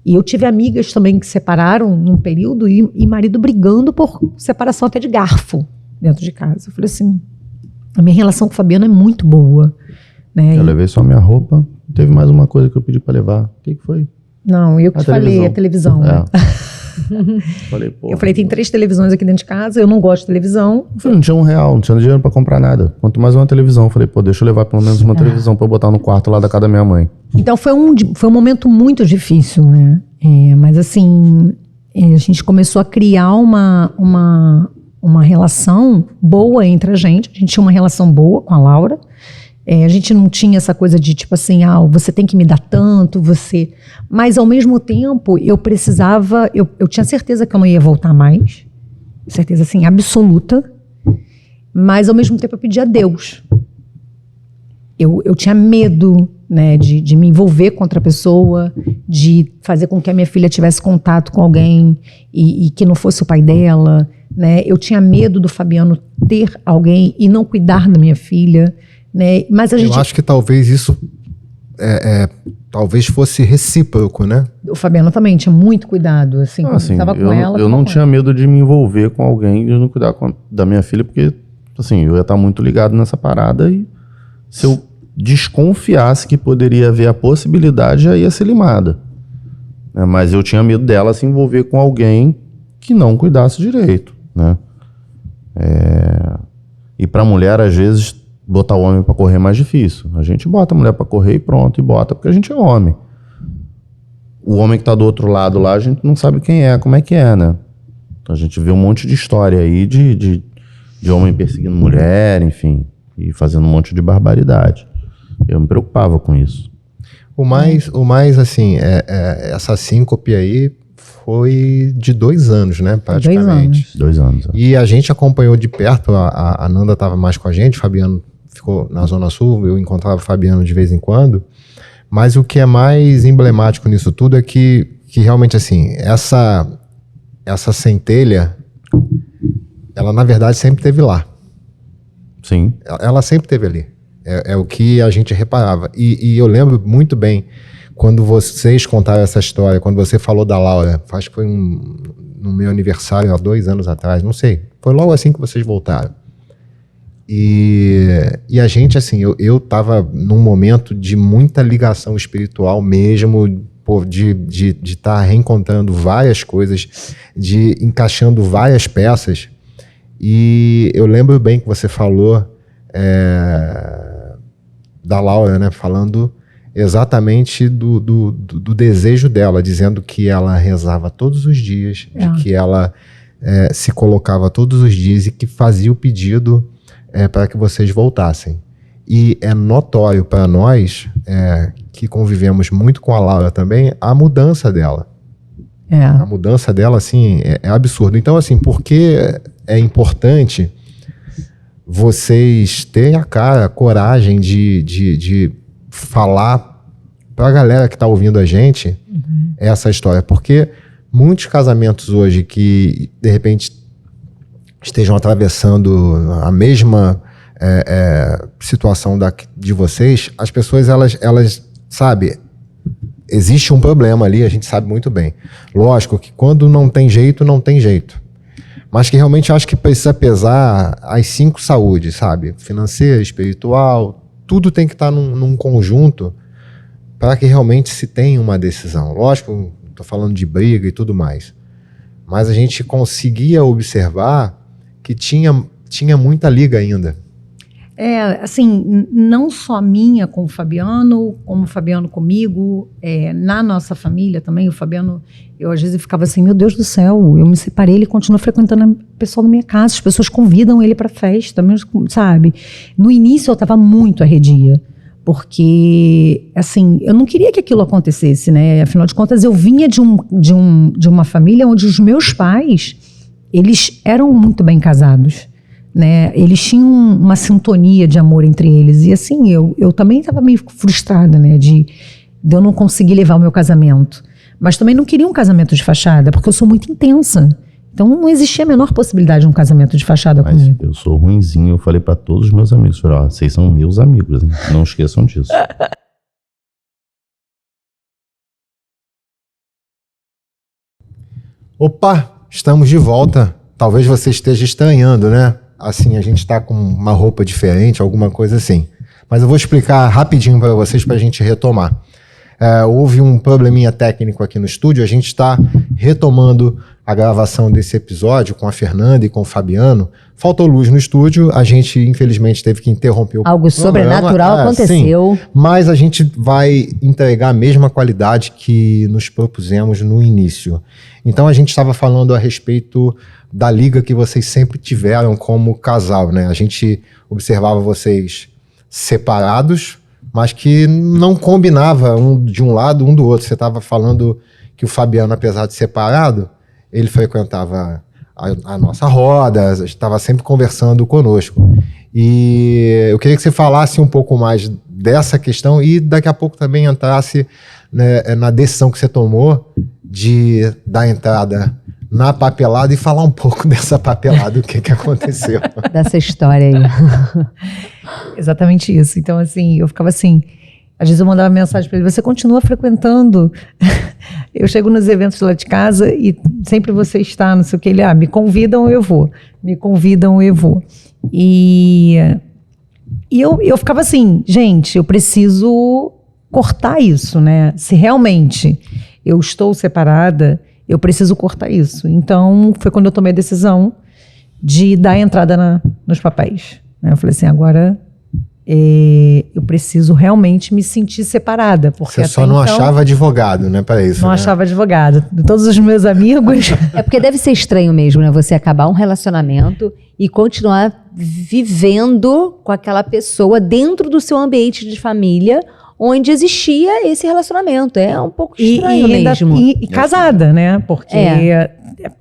E eu tive amigas também que separaram num período e marido brigando por separação até de garfo dentro de casa. Eu falei assim, a minha relação com o Fabiano é muito boa, né? Eu levei só minha roupa, teve mais uma coisa que eu pedi para levar. O que foi? Não, eu que te falei, a televisão. Né? Eu falei, tem 3 televisões aqui dentro de casa, eu não gosto de televisão. Eu falei, não tinha R$1, não tinha dinheiro pra comprar nada. Quanto mais uma televisão. Eu falei, pô, deixa eu levar pelo menos uma televisão pra eu botar no quarto lá da casa da minha mãe. Então foi um momento muito difícil, né? Mas assim, a gente começou a criar uma relação boa entre a gente. A gente tinha uma relação boa com a Laura. A gente não tinha essa coisa de tipo assim, você tem que me dar tanto, você... Mas ao mesmo tempo, eu precisava... Eu tinha certeza que eu não ia voltar mais. Certeza, assim, absoluta. Mas ao mesmo tempo eu pedia a Deus. Eu tinha medo, né, de me envolver com outra pessoa, de fazer com que a minha filha tivesse contato com alguém e que não fosse o pai dela, né? Eu tinha medo do Fabiano ter alguém e não cuidar da minha filha. Né? Mas a gente... Eu acho que talvez isso talvez fosse recíproco, né? O Fabiano também tinha muito cuidado, assim, quando estava com ela. Eu não tinha medo de me envolver com alguém e de não cuidar da minha filha, porque assim, eu ia estar muito ligado nessa parada e se eu desconfiasse que poderia haver a possibilidade, já ia ser limada. Mas eu tinha medo dela se envolver com alguém que não cuidasse direito, né? E pra mulher, às vezes, botar o homem pra correr é mais difícil. A gente bota a mulher pra correr e pronto, e bota porque a gente é homem. O homem que tá do outro lado lá, a gente não sabe quem é, como é que é, né? Então a gente vê um monte de história aí de homem perseguindo mulher, enfim, e fazendo um monte de barbaridade. Eu me preocupava com isso. O mais assim, essa síncope aí foi de 2 anos, né, praticamente. 2 anos. E a gente acompanhou de perto, a Nanda estava mais com a gente, o Fabiano ficou na Zona Sul, eu encontrava o Fabiano de vez em quando, mas o que é mais emblemático nisso tudo é que realmente, assim, essa centelha, ela na verdade sempre esteve lá. Sim. Ela sempre esteve ali. É o que a gente reparava. E eu lembro muito bem, quando vocês contaram essa história, quando você falou da Laura, acho que foi no meu aniversário há 2 anos atrás, não sei, foi logo assim que vocês voltaram. E a gente, assim, eu tava num momento de muita ligação espiritual mesmo, de estar reencontrando várias coisas, de encaixando várias peças. E eu lembro bem que você falou da Laura, né, falando exatamente do desejo dela, dizendo que ela rezava todos os dias, de que ela se colocava todos os dias e que fazia o pedido para que vocês voltassem. E é notório para nós, que convivemos muito com a Laura também, a mudança dela. A mudança dela, assim, é absurdo. Então, assim, por que é importante vocês terem a coragem de falar para a galera que está ouvindo a gente essa história? Porque muitos casamentos hoje que, de repente, estejam atravessando a mesma situação de vocês, as pessoas, elas sabe, existe um problema ali, a gente sabe muito bem. Lógico que quando não tem jeito, não tem jeito. Mas que realmente acho que precisa pesar as 5 saúdes, sabe? Financeira, espiritual, tudo tem que estar num conjunto para que realmente se tenha uma decisão. Lógico, estou falando de briga e tudo mais. Mas a gente conseguia observar que tinha muita liga ainda. Assim, não só minha com o Fabiano, como o Fabiano comigo, na nossa família também, o Fabiano, eu às vezes ficava assim, meu Deus do céu, eu me separei, ele continua frequentando o pessoal da minha casa, as pessoas convidam ele para festa, mesmo, sabe? No início eu estava muito arredia, porque, assim, eu não queria que aquilo acontecesse, né? Afinal de contas, eu vinha de uma família onde os meus pais, eles eram muito bem casados. Né? Eles tinham uma sintonia de amor entre eles. E assim, eu também estava meio frustrada, né? De eu não conseguir levar o meu casamento. Mas também não queria um casamento de fachada, porque eu sou muito intensa. Então não existia a menor possibilidade de um casamento de fachada comigo. Eu sou ruinzinho, eu falei para todos os meus amigos, falei, vocês são meus amigos, hein? Não esqueçam disso. Opa, estamos de volta. Talvez você esteja estranhando, né? Assim, a gente está com uma roupa diferente, alguma coisa assim. Mas eu vou explicar rapidinho para vocês, para a gente retomar. houve um probleminha técnico aqui no estúdio, a gente está retomando a gravação desse episódio com a Fernanda e com o Fabiano. Faltou luz no estúdio, a gente infelizmente teve que interromper o programa. Algo sobrenatural aconteceu. Sim, mas a gente vai entregar a mesma qualidade que nos propusemos no início. Então a gente estava falando a respeito da liga que vocês sempre tiveram como casal, né? A gente observava vocês separados, mas que não combinava um de um lado, um do outro. Você estava falando que o Fabiano, apesar de separado, ele frequentava a nossa roda, estava sempre conversando conosco. E eu queria que você falasse um pouco mais dessa questão e daqui a pouco também entrasse, né, na decisão que você tomou de dar entrada na papelada e falar um pouco dessa papelada, o que aconteceu. Dessa história aí. Exatamente isso. Então, assim, eu ficava assim, às vezes eu mandava mensagem para ele, você continua frequentando? Eu chego nos eventos lá de casa e sempre você está, não sei o que, ele, me convidam, eu vou. Me convidam, eu vou. E eu ficava assim, gente, eu preciso cortar isso, né? Se realmente eu estou separada, eu preciso cortar isso. Então, foi quando eu tomei a decisão de dar entrada nos papéis. Eu falei assim, agora eu preciso realmente me sentir separada. Porque você só não achava advogado, né, para isso? Não achava advogado. De todos os meus amigos... É porque deve ser estranho mesmo, né? Você acabar um relacionamento e continuar vivendo com aquela pessoa dentro do seu ambiente de família, onde existia esse relacionamento. É um pouco estranho mesmo. E casada, né? Porque,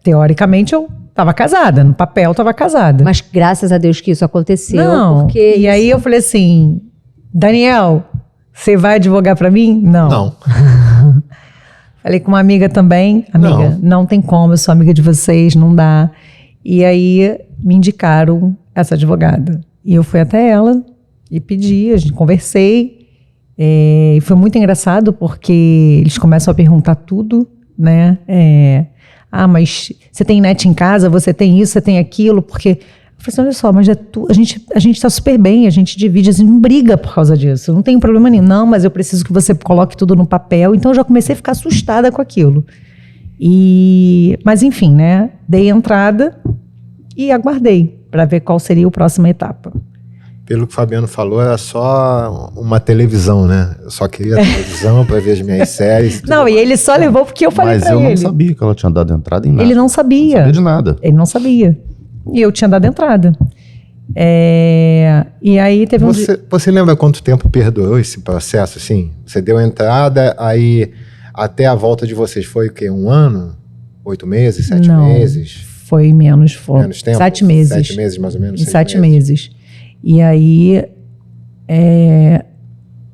teoricamente, eu estava casada. No papel, estava casada. Mas graças a Deus que isso aconteceu. Não, e aí eu falei assim, Daniel, você vai advogar para mim? Não. Não. Falei com uma amiga também. Amiga, não tem como, eu sou amiga de vocês, não dá. E aí me indicaram essa advogada. E eu fui até ela e pedi, a gente conversei. E foi muito engraçado porque eles começam a perguntar tudo, né? Mas você tem net em casa, você tem isso, você tem aquilo, porque... Eu falei assim, olha só, mas a gente tá super bem, a gente divide, a gente não briga por causa disso, não tem problema nenhum. Não, mas eu preciso que você coloque tudo no papel. Então eu já comecei a ficar assustada com aquilo. Mas enfim, né? Dei entrada e aguardei para ver qual seria a próxima etapa. Pelo que o Fabiano falou, era só uma televisão, né? Eu só queria televisão para ver as minhas séries. Não, e ele só levou porque eu falei pra ele. Mas eu não sabia que ela tinha dado entrada em nada. Ele não sabia. Não sabia de nada. Ele não sabia. E eu tinha dado entrada. E aí teve Você lembra quanto tempo perdurou esse processo, assim? Você deu entrada, aí até a volta de vocês foi o quê? 1 ano? 8 meses? 7 meses? Foi menos. Menos tempo? 7 meses. 7 meses, mais ou menos? Em 7 meses. E aí,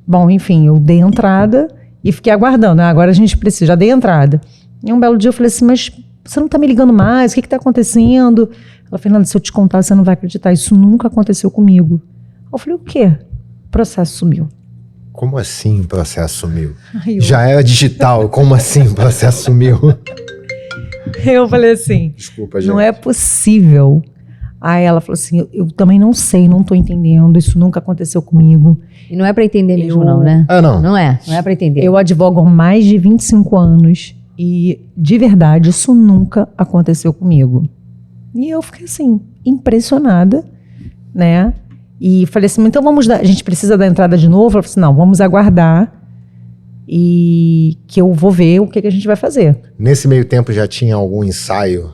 bom, enfim, eu dei entrada e fiquei aguardando. Agora a gente precisa, já dei entrada. E um belo dia eu falei assim, mas você não tá me ligando mais? O que está acontecendo? Ela, Fernanda, se eu te contar, você não vai acreditar. Isso nunca aconteceu comigo. Eu falei, o quê? O processo sumiu. Como assim o processo sumiu? Já era digital, como assim o processo sumiu? Eu falei assim, desculpa, gente. Não é possível. Aí ela falou assim, eu também não sei, não tô entendendo, isso nunca aconteceu comigo. E não é para entender mesmo não, né? Não. Não é para entender. Eu advogo há mais de 25 anos e, de verdade, isso nunca aconteceu comigo. E eu fiquei assim, impressionada, né? E falei assim, então a gente precisa dar entrada de novo? Ela falou assim, não, vamos aguardar e que eu vou ver o que a gente vai fazer. Nesse meio tempo já tinha algum ensaio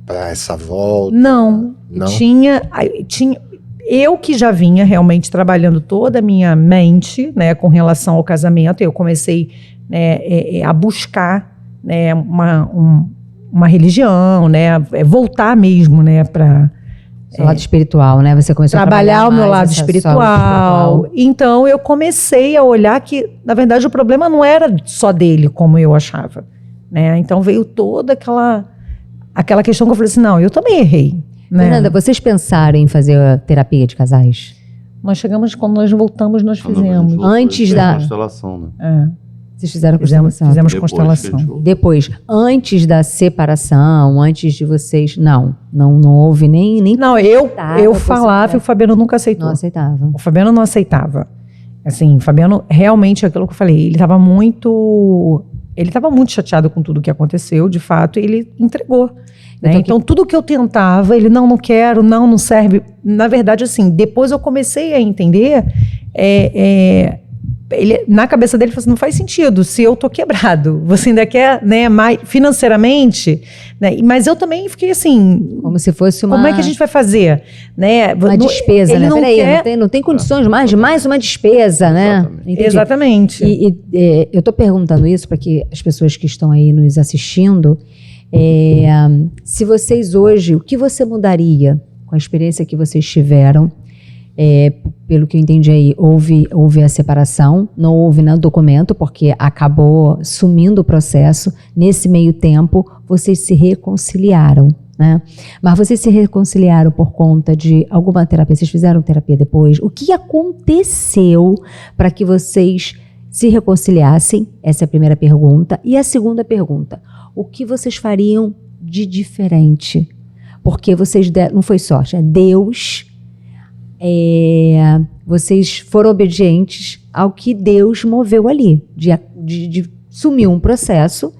para essa volta? Não. Tinha. Eu que já vinha realmente trabalhando toda a minha mente, né, com relação ao casamento, eu comecei, né, a buscar, né, uma religião, né, voltar mesmo, né, para seu lado espiritual, né? Você começou a trabalhar o meu lado espiritual. Então eu comecei a olhar que, na verdade, o problema não era só dele, como eu achava, né? Então veio toda aquela questão que eu falei assim, não, eu também errei. Né? Fernanda, vocês pensaram em fazer a terapia de casais? Nós chegamos, quando nós voltamos, nós fizemos. Antes da constelação, né? Vocês fizeram constelação? Fizemos constelação. Depois, antes da separação, antes de vocês... Não houve nem não, eu falava e o Fabiano nunca aceitou. Não aceitava. O Fabiano não aceitava. Assim, Fabiano, realmente, aquilo que eu falei, ele estava muito chateado com tudo que aconteceu, de fato, e ele entregou. Né? Então, tudo que eu tentava, ele, não quero, não serve. Na verdade, assim, depois eu comecei a entender, ele, na cabeça dele, ele falou assim, não faz sentido, se eu tô quebrado, você ainda quer, né, mais financeiramente, né? Mas eu também fiquei assim... Como se fosse uma... Como é que a gente vai fazer? Né? Uma despesa, né? Peraí, não tem condições de mais uma despesa, né? Exatamente. E eu tô perguntando isso para que as pessoas que estão aí nos assistindo, se vocês hoje, o que você mudaria com a experiência que vocês tiveram? Pelo que eu entendi aí, houve a separação, não houve no documento, porque acabou sumindo o processo. Nesse meio tempo, vocês se reconciliaram, né? Mas vocês se reconciliaram por conta de alguma terapia? Vocês fizeram terapia depois? O que aconteceu para que vocês se reconciliassem? Essa é a primeira pergunta. E a segunda pergunta, o que vocês fariam de diferente? Porque vocês não foi sorte, Deus... vocês foram obedientes ao que Deus moveu ali, de sumir um processo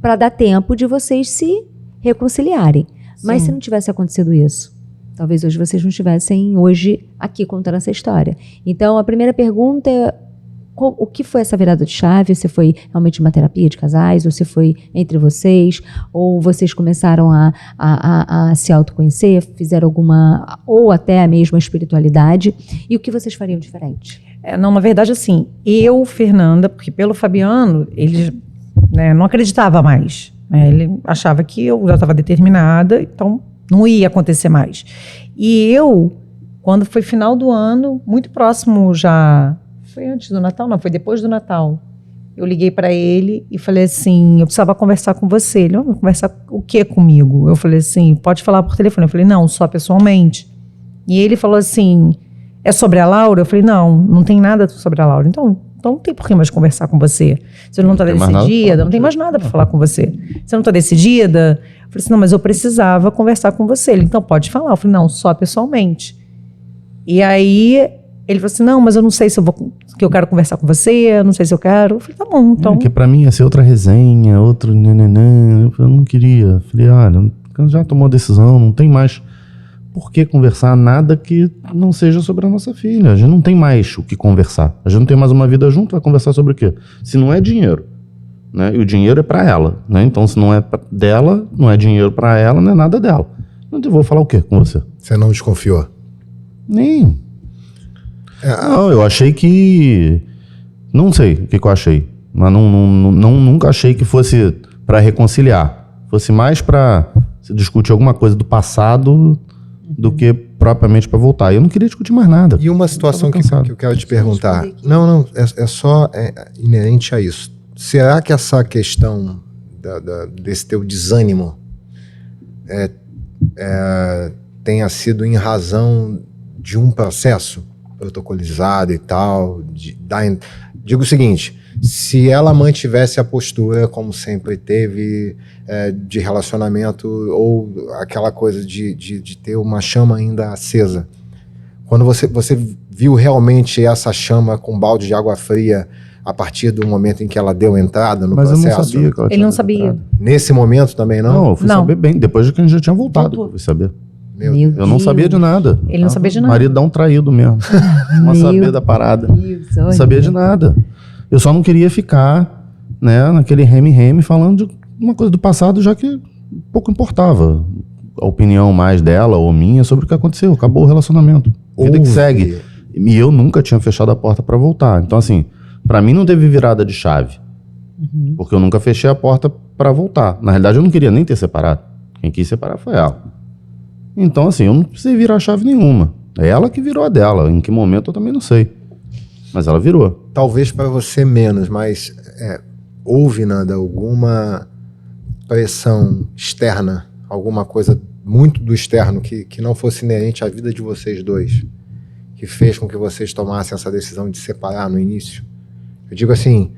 para dar tempo de vocês se reconciliarem. Sim. Mas se não tivesse acontecido isso, talvez hoje vocês não estivessem aqui contando essa história. Então, a primeira pergunta é, o que foi essa virada de chave? Se foi realmente uma terapia de casais, ou se foi entre vocês, ou vocês começaram a se autoconhecer, fizeram alguma, ou até a mesma espiritualidade, e o que vocês fariam diferente? Não, na verdade, assim, eu, Fernanda, porque pelo Fabiano, ele, né, não acreditava mais, né, ele achava que eu já estava determinada, então não ia acontecer mais. E eu, quando foi final do ano, muito próximo já... Foi antes do Natal? Não, foi depois do Natal. Eu liguei para ele e falei assim, eu precisava conversar com você. Ele, conversar o que comigo? Eu falei assim, pode falar por telefone. Eu falei, não, só pessoalmente. E ele falou assim, é sobre a Laura? Eu falei, não tem nada sobre a Laura. Então não tem por que mais conversar com você. Você não está decidida, não tem mais nada para falar com você. Você não está decidida? Eu falei assim, não, mas eu precisava conversar com você. Ele, então pode falar. Eu falei, não, só pessoalmente. E aí... Ele falou assim, não, mas eu não sei se que eu quero conversar com você, eu não sei se eu quero. Eu falei, tá bom, então... Porque pra mim ia ser outra resenha, outro nenenã, eu não queria. Eu falei, olha, já tomou a decisão, não tem mais por que conversar nada que não seja sobre a nossa filha. A gente não tem mais o que conversar. A gente não tem mais uma vida junto, vai conversar sobre o quê? Se não é dinheiro, né? E o dinheiro é pra ela, né? Então, se não é dela, não é dinheiro pra ela, não é nada dela. Então, eu vou falar o quê com você? Você não desconfiou? Nem... Não, eu achei que... Não sei o que eu achei. Mas nunca achei que fosse para reconciliar. Fosse mais para se discutir alguma coisa do passado do que propriamente para voltar. Eu não queria discutir mais nada. E uma situação que eu quero te perguntar. Não, é só inerente a isso. Será que essa questão desse teu desânimo tenha sido em razão de um processo protocolizado e tal? Digo o seguinte, se ela mantivesse a postura como sempre teve, de relacionamento, ou aquela coisa de ter uma chama ainda acesa, quando você viu realmente essa chama com um balde de água fria a partir do momento em que ela deu entrada no processo? Eu não sabia que ela Ele não sabia. entrado. Nesse momento também não? Não, eu fui saber bem, depois de que a gente já tinha voltado, eu fui saber. Eu não sabia de nada. Ele não sabia de nada. Marido dá um traído mesmo. Não saber da parada. Não sabia de nada. Eu só não queria ficar, né, naquele reme-reme falando de uma coisa do passado, já que pouco importava a opinião mais dela ou minha sobre o que aconteceu. Acabou o relacionamento. Vida que segue. E eu nunca tinha fechado a porta para voltar. Então, assim, para mim não teve virada de chave. Porque eu nunca fechei a porta para voltar. Na realidade, eu não queria nem ter separado. Quem quis separar foi ela. Então, assim, eu não precisei virar chave nenhuma. É ela que virou a dela. Em que momento eu também não sei. Mas ela virou. Talvez para você menos, mas houve, Nanda, alguma pressão externa, alguma coisa muito do externo que não fosse inerente à vida de vocês dois, que fez com que vocês tomassem essa decisão de separar no início? Eu digo assim,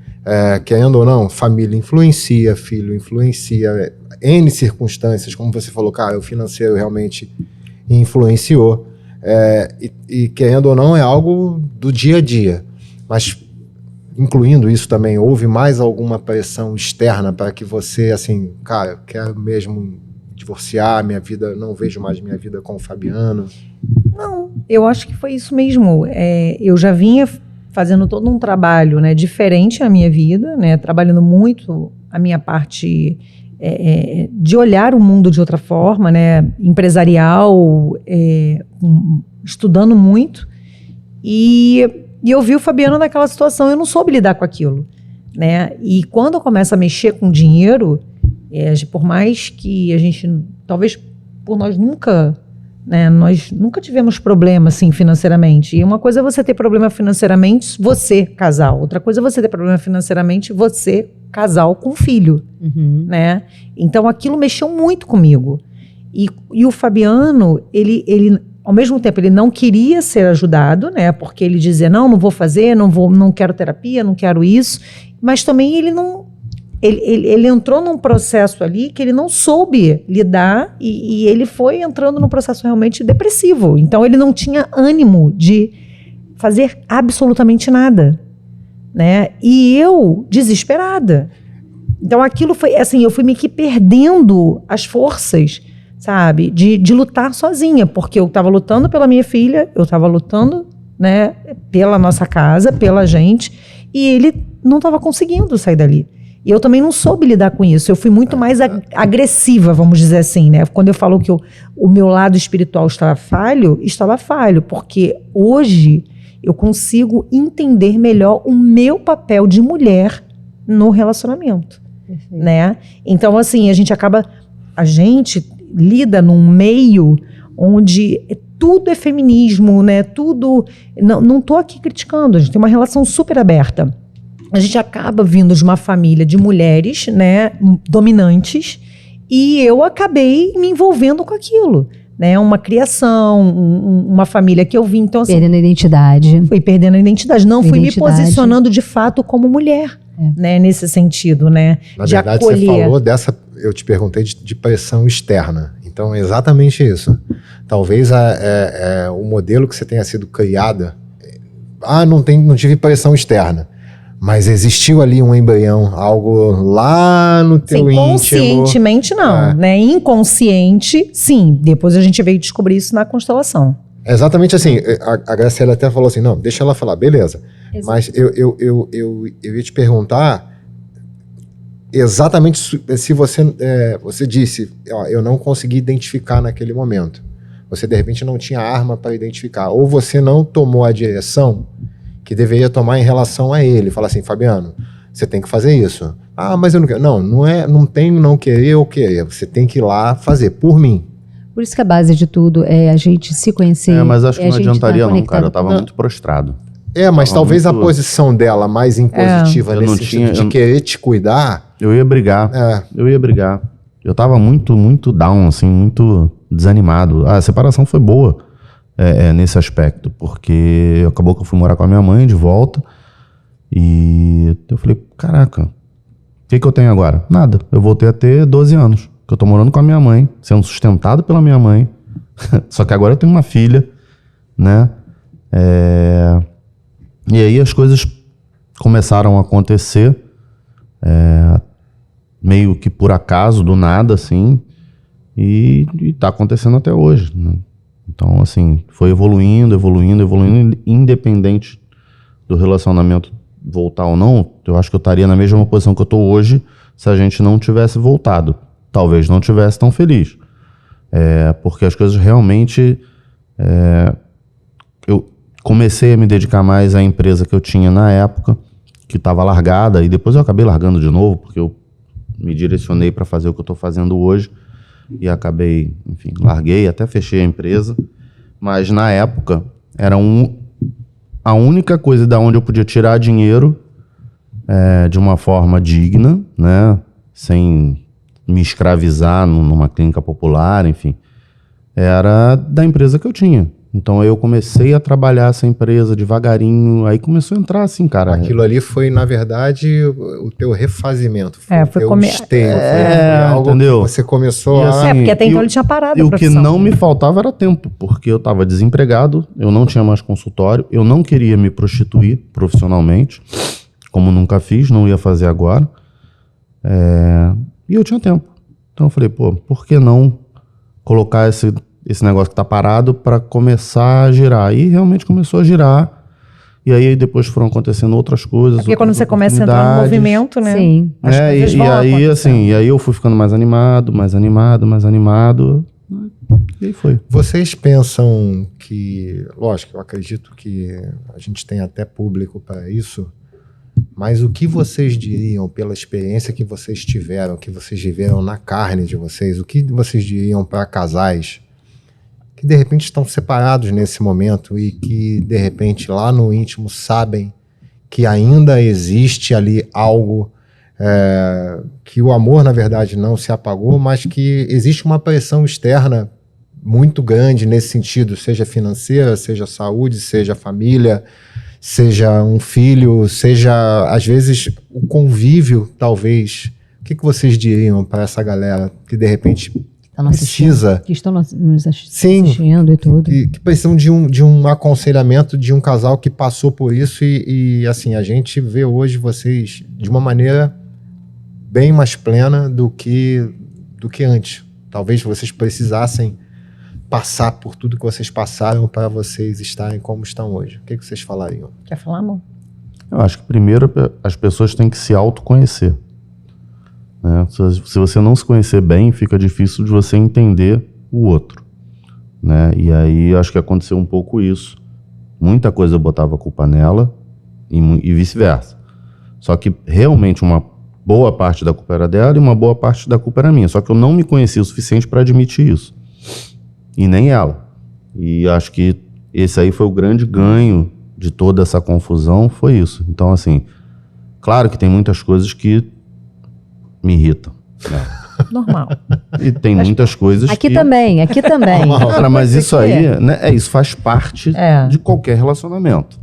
querendo ou não, família influencia, filho influencia, N circunstâncias, como você falou, cara, o financeiro realmente influenciou, e querendo ou não é algo do dia a dia. Mas, incluindo isso também, houve mais alguma pressão externa para que você, assim, cara, eu quero mesmo divorciar, minha vida, não vejo mais minha vida com o Fabiano? Não, eu acho que foi isso mesmo. Eu já vinha fazendo todo um trabalho, né, diferente na minha vida, né, trabalhando muito a minha parte de olhar o mundo de outra forma, né, empresarial, estudando muito, e eu vi o Fabiano naquela situação, eu não soube lidar com aquilo, né, e quando eu começo a mexer com dinheiro, por mais que a gente, talvez por nós nunca tivemos problema assim financeiramente, e uma coisa é você ter problema financeiramente, você, casal, outra coisa é você ter problema financeiramente, você, casal com filho, né? Então aquilo mexeu muito comigo, e o Fabiano, ele ao mesmo tempo, ele não queria ser ajudado, né? Porque ele dizia, não vou fazer, não quero terapia, não quero isso, mas também ele entrou num processo ali que ele não soube lidar, e ele foi entrando num processo realmente depressivo. Então ele não tinha ânimo de fazer absolutamente nada, né? E eu desesperada. Então aquilo foi assim, eu fui meio que perdendo as forças, sabe, de lutar sozinha, porque eu estava lutando pela minha filha, eu estava lutando, né, pela nossa casa, pela gente, e ele não estava conseguindo sair dali. E eu também não soube lidar com isso. Eu fui muito mais agressiva, vamos dizer assim, né? Quando eu falo que o meu lado espiritual estava falho, porque hoje eu consigo entender melhor o meu papel de mulher no relacionamento, né? Então, assim, a gente lida num meio onde tudo é feminismo, né? Tudo... Não tô aqui criticando, a gente tem uma relação super aberta. A gente acaba vindo de uma família de mulheres, né, dominantes, e eu acabei me envolvendo com aquilo, né, uma criação, uma família que eu vim, então assim, perdendo a identidade. Fui perdendo a identidade, fui me posicionando de fato como mulher, né, nesse sentido, né, na verdade acolher. Você falou eu te perguntei de pressão externa, então é exatamente isso. Talvez o modelo que você tenha sido criada, não tive pressão externa. Mas existiu ali um embrião, algo lá no teu íntimo. Conscientemente não, né? Inconsciente, sim. Depois a gente veio descobrir isso na constelação. É exatamente assim, a Graciela até falou assim, não, deixa ela falar, beleza. Exato. Mas eu ia te perguntar exatamente se você disse, eu não consegui identificar naquele momento. Você de repente não tinha arma para identificar. Ou você não tomou a direção que deveria tomar em relação a ele. Falar assim, Fabiano, você tem que fazer isso. Mas eu não quero. Não tem não querer ou querer. Você tem que ir lá fazer, por mim. Por isso que a base de tudo é a gente se conhecer. Mas acho que não adiantaria não, cara. Eu tava muito prostrado. Mas talvez a posição dela mais impositiva nesse sentido de querer te cuidar... Eu ia brigar. Eu tava muito, muito down, assim, muito desanimado. A separação foi boa. Nesse aspecto, porque acabou que eu fui morar com a minha mãe de volta, e eu falei, caraca, o que eu tenho agora? Nada, eu voltei a ter 12 anos, que eu tô morando com a minha mãe, sendo sustentado pela minha mãe, só que agora eu tenho uma filha, né, e aí as coisas começaram a acontecer, meio que por acaso, do nada, assim, e tá acontecendo até hoje, né? Então, assim, foi evoluindo, independente do relacionamento voltar ou não. Eu acho que eu estaria na mesma posição que eu estou hoje se a gente não tivesse voltado. Talvez não tivesse tão feliz. Porque as coisas realmente... eu comecei a me dedicar mais à empresa que eu tinha na época, que estava largada, e depois eu acabei largando de novo, porque eu me direcionei para fazer o que eu estou fazendo hoje. E acabei, enfim, larguei, até fechei a empresa. Mas na época, era a única coisa da onde eu podia tirar dinheiro de uma forma digna, né? Sem me escravizar numa clínica popular, enfim. Era da empresa que eu tinha. Então aí eu comecei a trabalhar essa empresa devagarinho, aí começou a entrar assim, cara. Aquilo ali foi, na verdade, o teu refazimento. Foi foi teu esteio, foi algo entendeu? que você começou assim, porque até então ele tinha parado E a o que profissão. não me faltava era tempo, porque eu estava desempregado, eu não tinha mais consultório, eu não queria me prostituir profissionalmente, como nunca fiz, não ia fazer agora. E eu tinha tempo. Então eu falei, pô, por que não colocar esse negócio que tá parado para começar a girar? E realmente começou a girar. E aí depois foram acontecendo outras coisas. Porque quando você começa a entrar no movimento, né? Sim. E aí, assim, e aí eu fui ficando mais animado. E aí foi. Vocês pensam que, lógico, eu acredito que a gente tem até público para isso, mas o que vocês diriam pela experiência que vocês tiveram, que vocês viveram na carne de vocês, o que vocês diriam para casais que de repente estão separados nesse momento e que de repente lá no íntimo sabem que ainda existe ali algo, que o amor na verdade não se apagou, mas que existe uma pressão externa muito grande nesse sentido, seja financeira, seja saúde, seja família, seja um filho, seja às vezes o convívio, talvez. O que vocês diriam para essa galera que de repente precisa, que estão nos sim, assistindo e tudo, que precisam de um aconselhamento de um casal que passou por isso e assim, a gente vê hoje vocês de uma maneira bem mais plena do que antes. Talvez vocês precisassem passar por tudo que vocês passaram para vocês estarem como estão hoje. O que vocês falariam? Quer falar, amor? Eu acho que primeiro as pessoas têm que se autoconhecer. Né? Se você não se conhecer bem, fica difícil de você entender o outro. Né? E aí acho que aconteceu um pouco isso. Muita coisa eu botava a culpa nela e vice-versa. Só que realmente uma boa parte da culpa era dela e uma boa parte da culpa era minha. Só que eu não me conhecia o suficiente para admitir isso. E nem ela. E acho que esse aí foi o grande ganho de toda essa confusão, foi isso. Então, assim, claro que tem muitas coisas que me irritam. Né? Normal. E tem muitas coisas aqui que... também. Cara, mas isso aí, né, isso faz parte de qualquer relacionamento.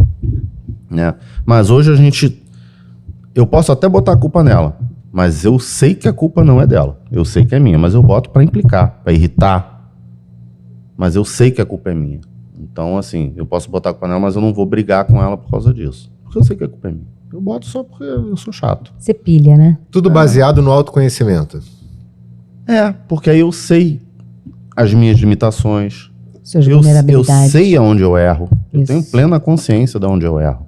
Né? Mas hoje eu posso até botar a culpa nela, mas eu sei que a culpa não é dela. Eu sei que é minha, mas eu boto pra implicar, pra irritar. Mas eu sei que a culpa é minha. Então, assim, eu posso botar a culpa nela, mas eu não vou brigar com ela por causa disso. Porque eu sei que a culpa é minha. Eu boto só porque eu sou chato. Você pilha, né? Tudo baseado no autoconhecimento. Porque aí eu sei as minhas limitações. Suas vulnerabilidades. Eu sei aonde eu erro. Eu Isso. tenho plena consciência de onde eu erro.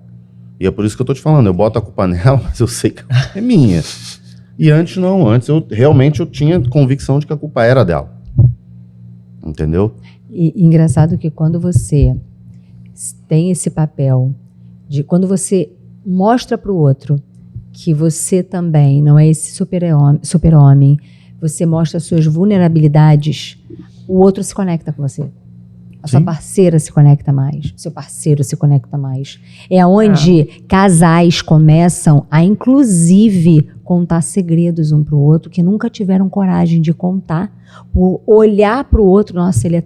E é por isso que eu tô te falando. Eu boto a culpa nela, mas eu sei que a culpa é minha. E antes não. Antes eu tinha convicção de que a culpa era dela. Entendeu? E engraçado que quando você tem esse papel de quando você mostra para o outro que você também não é esse super-homem, você mostra suas vulnerabilidades, o outro se conecta com você. A sua parceira se conecta mais, seu parceiro se conecta mais. É onde casais começam a, inclusive, contar segredos um para o outro que nunca tiveram coragem de contar, por olhar para o outro, nossa, ele é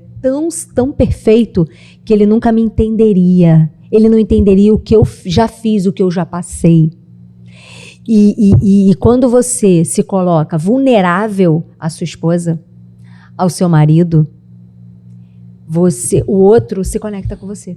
tão perfeito que ele nunca me entenderia. Ele não entenderia o que eu já fiz, o que eu já passei. E quando você se coloca vulnerável à sua esposa, ao seu marido, o outro se conecta com você.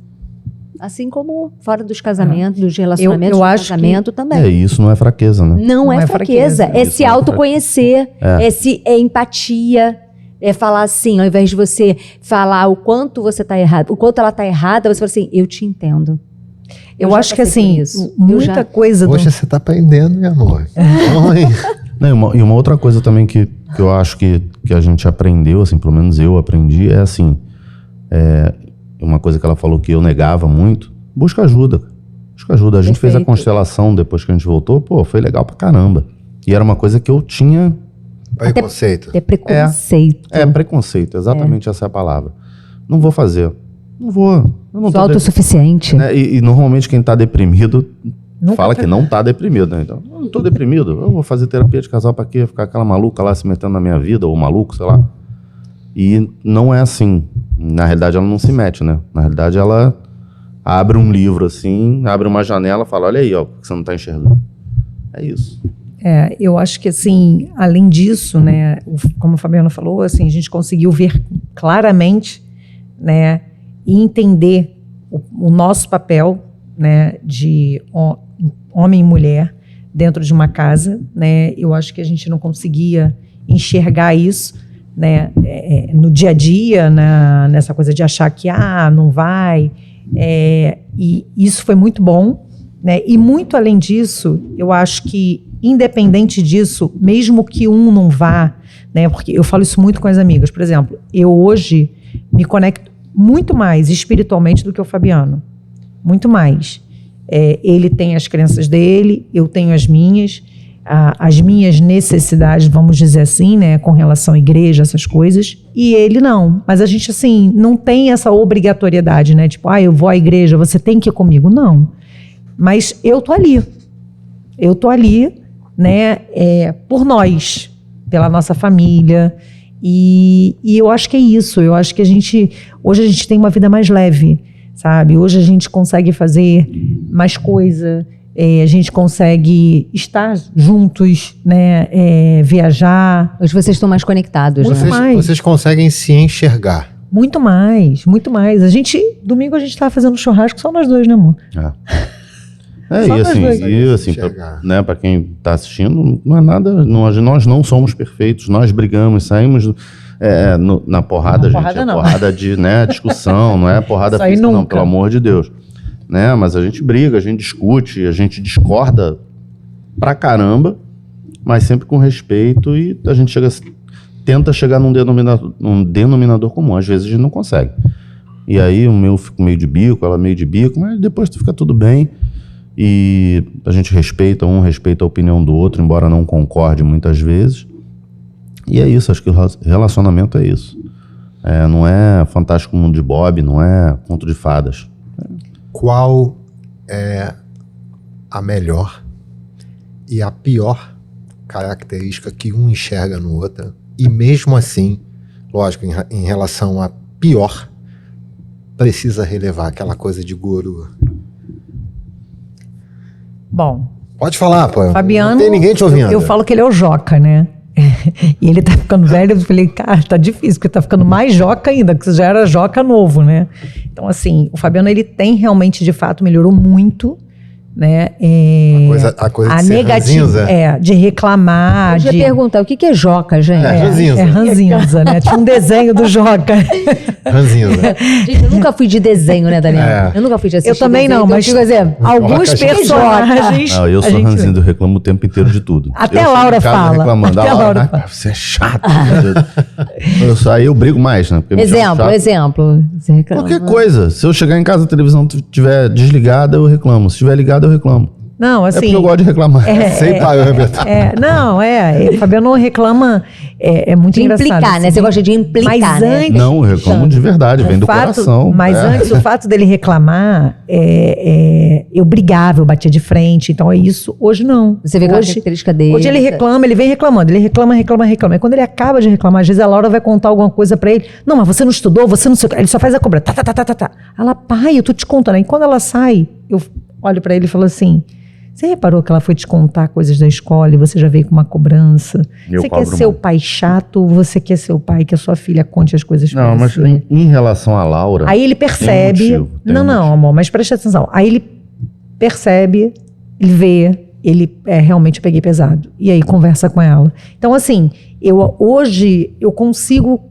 Assim como fora dos casamentos, dos relacionamentos, do casamento também. Isso não é fraqueza, né? Não é fraqueza. É se autoconhecer, é empatia. É falar assim, ao invés de você falar o quanto você está errado, o quanto ela está errada, você fala assim, eu te entendo. Eu acho que assim, muita coisa... Poxa, você está aprendendo, meu amor. Não, e uma outra coisa também que eu acho que a gente aprendeu, assim, pelo menos eu aprendi, é assim, uma coisa que ela falou que eu negava muito, busca ajuda. Busca ajuda. A gente fez a constelação depois que a gente voltou, foi legal pra caramba. E era uma coisa que eu tinha... Preconceito. É preconceito. Preconceito, exatamente essa é a palavra. Não vou fazer. Não vou. Eu não sou autossuficiente. Né? E normalmente quem tá deprimido fala que não tá deprimido, né? Então, eu não tô deprimido. Eu vou fazer terapia de casal pra quê? Ficar aquela maluca lá se metendo na minha vida, ou maluco, sei lá. E não é assim. Na realidade, ela não se mete, né? Na realidade, ela abre um livro assim, abre uma janela e fala, olha aí, ó, que você não tá enxergando. É isso. Eu acho que, assim, além disso, né, como a Fabiana falou, assim, a gente conseguiu ver claramente, né, e entender o nosso papel, né, de homem e mulher dentro de uma casa, né. Eu acho que a gente não conseguia enxergar isso, né, no dia a dia, nessa coisa de achar que não vai, e isso foi muito bom, né, e muito além disso, eu acho que independente disso, mesmo que um não vá, né, porque eu falo isso muito com as amigas, por exemplo, eu hoje me conecto muito mais espiritualmente do que o Fabiano, muito mais. Ele tem as crenças dele, eu tenho as minhas necessidades, vamos dizer assim, né, com relação à igreja, essas coisas, e ele não. Mas a gente, assim, não tem essa obrigatoriedade, né, tipo, eu vou à igreja, você tem que ir comigo, não. Mas eu tô ali, né, por nós, pela nossa família, e eu acho que é isso, eu acho que hoje a gente tem uma vida mais leve, sabe, hoje a gente consegue fazer mais coisa, a gente consegue estar juntos, né, viajar. Hoje vocês estão mais conectados, né? Vocês conseguem se enxergar. Muito mais, muito mais. Domingo a gente estava fazendo churrasco só nós dois, né, amor? E assim, para quem está assistindo, não é nada, nós não somos perfeitos, nós brigamos, saímos na porrada, porrada de, né, discussão, não é porrada física, não, pelo amor de Deus, né, mas a gente briga, a gente discute, a gente discorda pra caramba, mas sempre com respeito, e a gente tenta chegar num denominador comum, às vezes a gente não consegue, e aí o meu fica meio de bico, ela meio de bico, mas depois fica tudo bem. E a gente respeita a opinião do outro, embora não concorde muitas vezes. E é isso, acho que o relacionamento é isso. Não é Fantástico Mundo de Bob, não é Conto de Fadas. Qual é a melhor e a pior característica que um enxerga no outro? E mesmo assim, lógico, em relação à pior, precisa relevar aquela coisa de guru. Bom, pode falar, pô. Fabiano, não tem ninguém te ouvindo. Eu falo que ele é o Joca, né? E ele tá ficando velho, eu falei, cara, tá difícil, porque tá ficando mais Joca ainda, que você já era Joca novo, né? Então, assim, o Fabiano, ele tem realmente, de fato, melhorou muito, né? A coisa de ser ranzinza. De reclamar. Eu ia perguntar, o que é Joca, gente? Ranzinza. Ranzinza, né? Tinha um desenho do Joca. Ranzinza. Gente, eu nunca fui de desenho, né, Daniela? Eu nunca fui de assistir Eu também desenho, não, então mas eu dizer, alguns personagens... Eu sou ranzinza, eu reclamo o tempo inteiro de tudo. Até a Laura fala. Reclamando. Até a Laura fala. Você é chato. Aí eu brigo mais, né? Exemplo. Você reclama. Qualquer coisa. Se eu chegar em casa, a televisão estiver desligada, eu reclamo. Se estiver ligada, eu reclamo. Não, assim... É porque eu gosto de reclamar. Sei, pai, Roberto. O Fabiano reclama, muito de engraçado. Implicar, né? Você gosta de implicar, mas né? Antes, não, eu reclamo de verdade, vem do coração. Mas antes, o fato dele reclamar, eu brigava, eu batia de frente, então é isso. Hoje não. Você vê que a característica dele... Hoje ele reclama, ele vem reclamando, ele reclama. E quando ele acaba de reclamar, às vezes a Laura vai contar alguma coisa pra ele. Não, mas você não estudou, você não sei o que. Ele só faz a cobrança. Tá. Ela, pai, eu tô te contando. Aí quando ela sai, eu olho pra ele e falo assim... Você reparou que ela foi te contar coisas da escola e você já veio com uma cobrança? Você quer ser o pai chato ou você quer ser o pai que a sua filha conte as coisas pra você? Não, mas em relação a Laura... Aí ele percebe... Não, amor, mas presta atenção. Aí ele percebe, ele vê, realmente eu peguei pesado. E aí conversa com ela. Então, assim, hoje eu consigo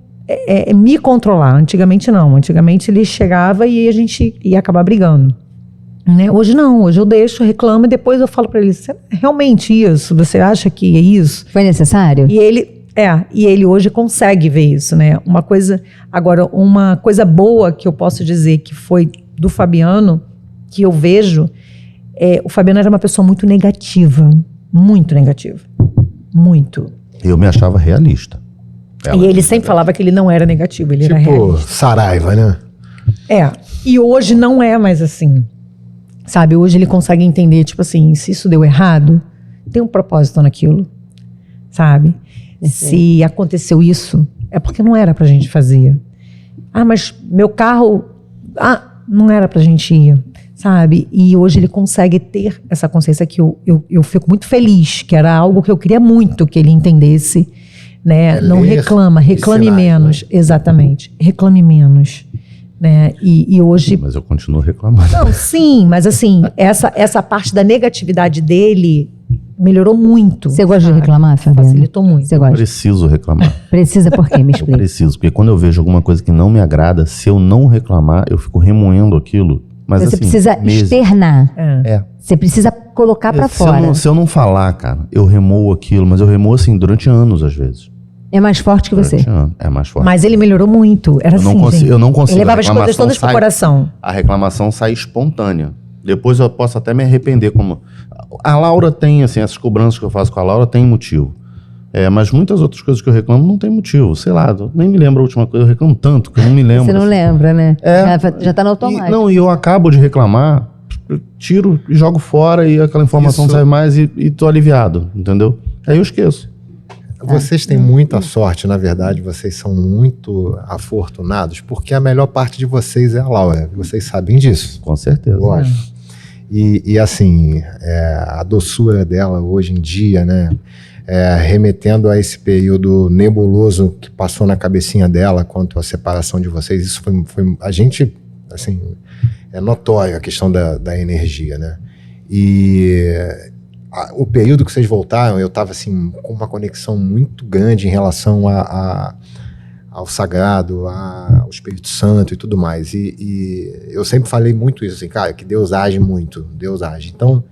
me controlar. Antigamente não. Antigamente ele chegava e a gente ia acabar brigando. Né? Hoje não, hoje eu deixo, reclamo e depois eu falo pra ele, é realmente isso? Você acha que é isso? Foi necessário? E ele hoje consegue ver isso, né? Uma coisa boa que eu posso dizer que foi do Fabiano, que eu vejo, o Fabiano era uma pessoa muito negativa, muito. Eu me achava realista. E ele sempre falava que ele não era negativo, ele era realista. Tipo, Saraiva, né? E hoje não é mais assim. Sabe, hoje ele consegue entender, tipo assim, se isso deu errado, tem um propósito naquilo, sabe? Se aconteceu isso, é porque não era pra gente fazer. mas meu carro, não era pra gente ir, sabe? E hoje ele consegue ter essa consciência que eu fico muito feliz, que era algo que eu queria muito que ele entendesse, né? Não reclama, reclame menos. Né? Exatamente, reclame menos. Né? E hoje... Mas eu continuo reclamando. Não, sim, mas assim, essa parte da negatividade dele melhorou muito. Você gosta de reclamar, Fabiana? Facilitou muito. Você gosta? Preciso reclamar. Precisa por quê? Me explica. Eu preciso, porque quando eu vejo alguma coisa que não me agrada, se eu não reclamar, eu fico remoendo aquilo. Mas você assim, precisa externar. Você precisa colocar pra fora. Se eu não falar, cara, eu remoo aquilo, mas eu remoo assim durante anos, às vezes. É mais forte que você. É mais forte. Mas ele melhorou muito. Era eu não consigo. Ele levava as coisas todas pro coração. A reclamação sai espontânea. Depois eu posso até me arrepender. Como a Laura tem, assim, essas cobranças que eu faço com a Laura tem motivo. Mas muitas outras coisas que eu reclamo não tem motivo. Sei lá, nem me lembro a última coisa. Eu reclamo tanto que eu não me lembro. Você não lembra, né? Já tá no automático. E eu acabo de reclamar, eu tiro e jogo fora e aquela informação sai mais e tô aliviado, entendeu? Aí eu esqueço. Vocês têm muita sorte, na verdade, vocês são muito afortunados, porque a melhor parte de vocês é a Laura. Vocês sabem disso. Com certeza. Lógico. E assim, a doçura dela hoje em dia, né? Remetendo a esse período nebuloso que passou na cabecinha dela quanto à separação de vocês, isso foi a gente, assim, é notório a questão da energia, né? E o período que vocês voltaram, eu estava assim, com uma conexão muito grande em relação ao sagrado, ao Espírito Santo e tudo mais. E eu sempre falei muito isso, assim, cara, que Deus age muito, Deus age. Então,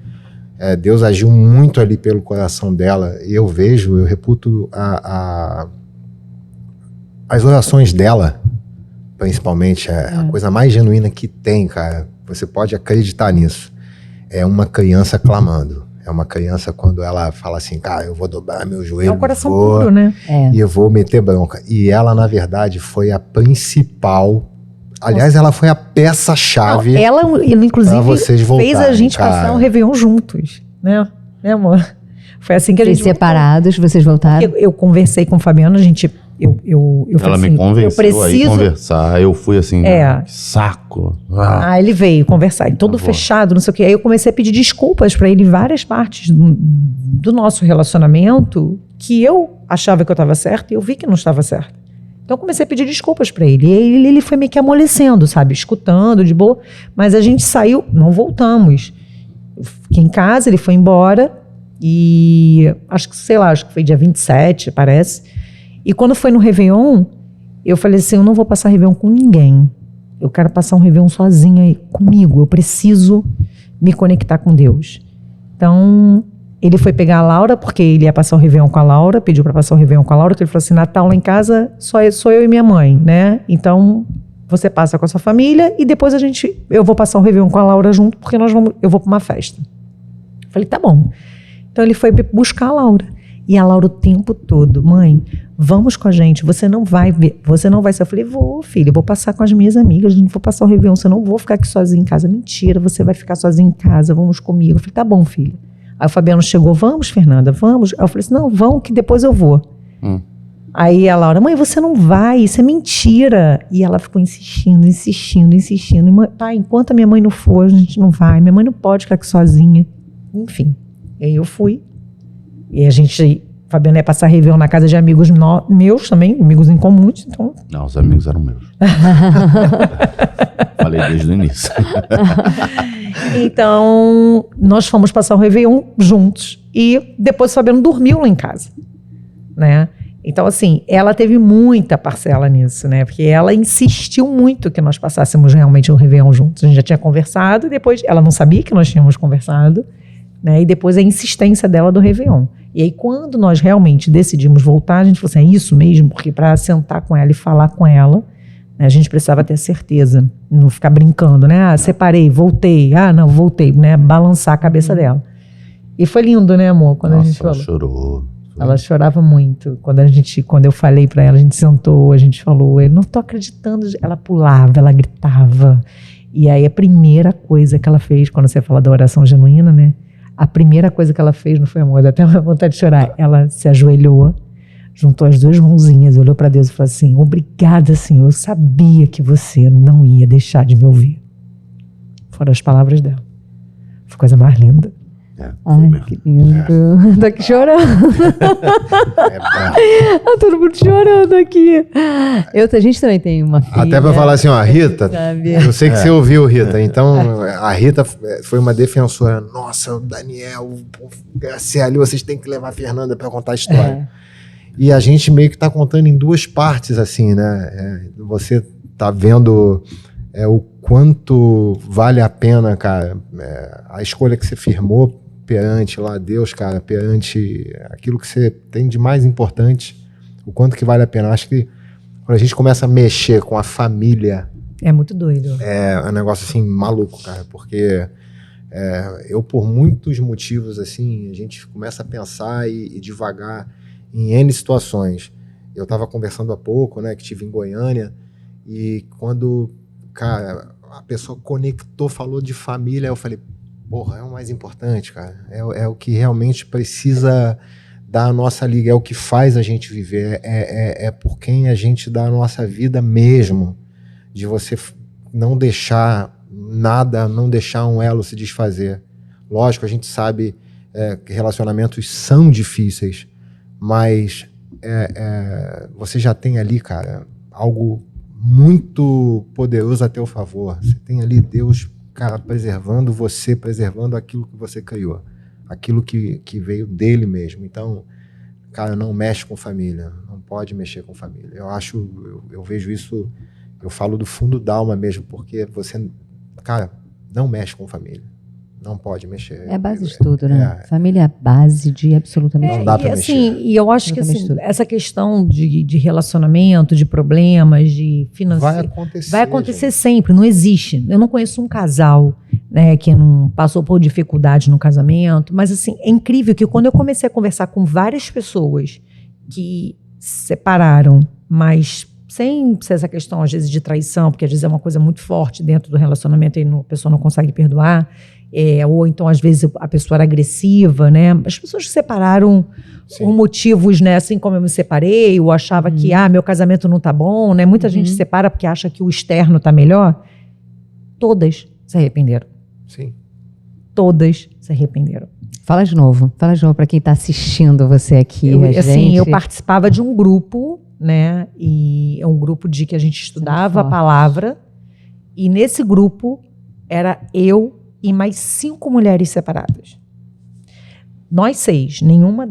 Deus agiu muito ali pelo coração dela. E eu reputo as orações dela, principalmente, a coisa mais genuína que tem, cara. Você pode acreditar nisso. É uma criança clamando. É uma criança quando ela fala assim, cara, eu vou dobrar meu joelho. É um coração puro, né? E eu vou meter bronca. E ela, na verdade, foi a principal. Aliás, ela foi a peça-chave. Ela, inclusive, vocês voltarem, fez a gente passar um Réveillon juntos, né? Né, amor? Foi assim que a gente separados, vocês voltaram? Eu conversei com o Fabiano, a gente... Ela me convenceu a ir conversar. Eu fui assim, que saco. Ele veio conversar, e todo fechado, não sei o quê. Aí eu comecei a pedir desculpas pra ele em várias partes do nosso relacionamento que eu achava que eu estava certa e eu vi que não estava certa. Então eu comecei a pedir desculpas pra ele. E ele foi meio que amolecendo, sabe? Escutando, de boa. Mas a gente saiu, não voltamos. Eu fiquei em casa, ele foi embora. E acho que foi dia 27, parece. E quando foi no Réveillon, eu falei assim, eu não vou passar Réveillon com ninguém. Eu quero passar um Réveillon sozinha aí, comigo. Eu preciso me conectar com Deus. Então, ele foi pegar a Laura, porque ele ia passar o Réveillon com a Laura, pediu para passar o Réveillon com a Laura, que ele falou assim, Natal lá em casa sou eu e minha mãe, né? Então, você passa com a sua família e depois eu vou passar o Réveillon com a Laura junto, porque eu vou para uma festa. Falei, tá bom. Então, ele foi buscar a Laura. E a Laura o tempo todo, mãe, vamos com a gente, você não vai ver, você não vai ser. Eu falei, vou, filho, eu vou passar com as minhas amigas, a gente vou passar o Réveillon, você não vou ficar aqui sozinha em casa. Mentira, você vai ficar sozinha em casa, vamos comigo. Eu falei, tá bom, filho. Aí o Fabiano chegou, vamos, Fernanda, vamos. Aí eu falei assim, não, vamos que depois eu vou. Aí a Laura, mãe, você não vai, isso é mentira. E ela ficou insistindo. E, mãe, pai, enquanto a minha mãe não for, a gente não vai, minha mãe não pode ficar aqui sozinha. Enfim, e aí eu fui. E a gente, Fabiano ia passar Réveillon na casa de amigos meus também, amigos em comuns, então... Não, os amigos eram meus. Falei desde o início. Então, nós fomos passar o Réveillon juntos. E depois o Fabiano dormiu lá em casa, né? Então, assim, ela teve muita parcela nisso, né? Porque ela insistiu muito que nós passássemos realmente o Réveillon juntos. A gente já tinha conversado e depois... Ela não sabia que nós tínhamos conversado, né? E depois a insistência dela do Réveillon. E aí, quando nós realmente decidimos voltar, a gente falou assim, é isso mesmo? Porque para sentar com ela e falar com ela, né, a gente precisava ter certeza, não ficar brincando, né? Separei, voltei, não, voltei, né? Balançar a cabeça dela. E foi lindo, né, amor? Quando a gente falou. Ela chorou. Ela chorava muito. Quando eu falei para ela, a gente sentou, a gente falou, eu não tô acreditando. Ela pulava, ela gritava. E aí, a primeira coisa que ela fez, quando você fala da oração genuína, né? A primeira coisa que ela fez, não foi, amor? Dá até uma vontade de chorar. Ela se ajoelhou juntou as duas mãozinhas, olhou para Deus e falou assim: obrigada, Senhor, eu sabia que você não ia deixar de me ouvir. Foram as palavras dela. Foi a coisa mais linda. Ai, que lindo. Tô aqui chorando. Tá todo mundo chorando aqui. A gente também tem uma filha. Até pra falar assim, ó, Rita, eu sei que você ouviu, Rita. Então, a Rita foi uma defensora. Nossa, o Daniel, Graciela, vocês têm que levar a Fernanda pra contar a história. E a gente meio que tá contando em duas partes, assim, né? Você tá vendo o quanto vale a pena, cara, a escolha que você firmou perante lá Deus, cara, perante aquilo que você tem de mais importante, o quanto que vale a pena. Acho que quando a gente começa a mexer com a família... É muito doido. É um negócio, assim, maluco, cara, porque eu, por muitos motivos, assim, a gente começa a pensar e devagar em N situações. Eu tava conversando há pouco, né, que estive em Goiânia, e quando, cara, a pessoa conectou, falou de família, eu falei, porra, é o mais importante, cara. É o que realmente precisa dar a nossa liga, é o que faz a gente viver, é por quem a gente dá a nossa vida mesmo, de você não deixar nada, não deixar um elo se desfazer. Lógico, a gente sabe que relacionamentos são difíceis, mas você já tem ali, cara, algo muito poderoso a teu favor. Você tem ali Deus, cara, preservando você, preservando aquilo que você criou, aquilo que veio dele mesmo. Então, cara, não mexe com família, não pode mexer com família. Eu vejo isso, eu falo do fundo da alma mesmo, porque você, cara, não mexe com família. Não pode mexer. É a base de tudo, né? Família é a base de absolutamente tudo. Não dá pra mexer. E eu acho que assim, essa questão de relacionamento, de problemas, de financeiro... Vai acontecer sempre, não existe. Eu não conheço um casal, né, que não passou por dificuldade no casamento, mas assim, é incrível que quando eu comecei a conversar com várias pessoas que se separaram, mas sem ser essa questão, às vezes, de traição, porque às vezes é uma coisa muito forte dentro do relacionamento e a pessoa não consegue perdoar, ou então, às vezes, a pessoa era agressiva, né? As pessoas que separaram por motivos, né? Assim como eu me separei, ou achava que, meu casamento não tá bom, né? Muita gente se separa porque acha que o externo tá melhor. Todas se arrependeram. Sim. Todas se arrependeram. Fala de novo para quem tá assistindo você aqui. Eu participava de um grupo, né? E é um grupo de que a gente estudava a palavra, e nesse grupo era eu e mais 5 mulheres separadas. Nós 6, nenhuma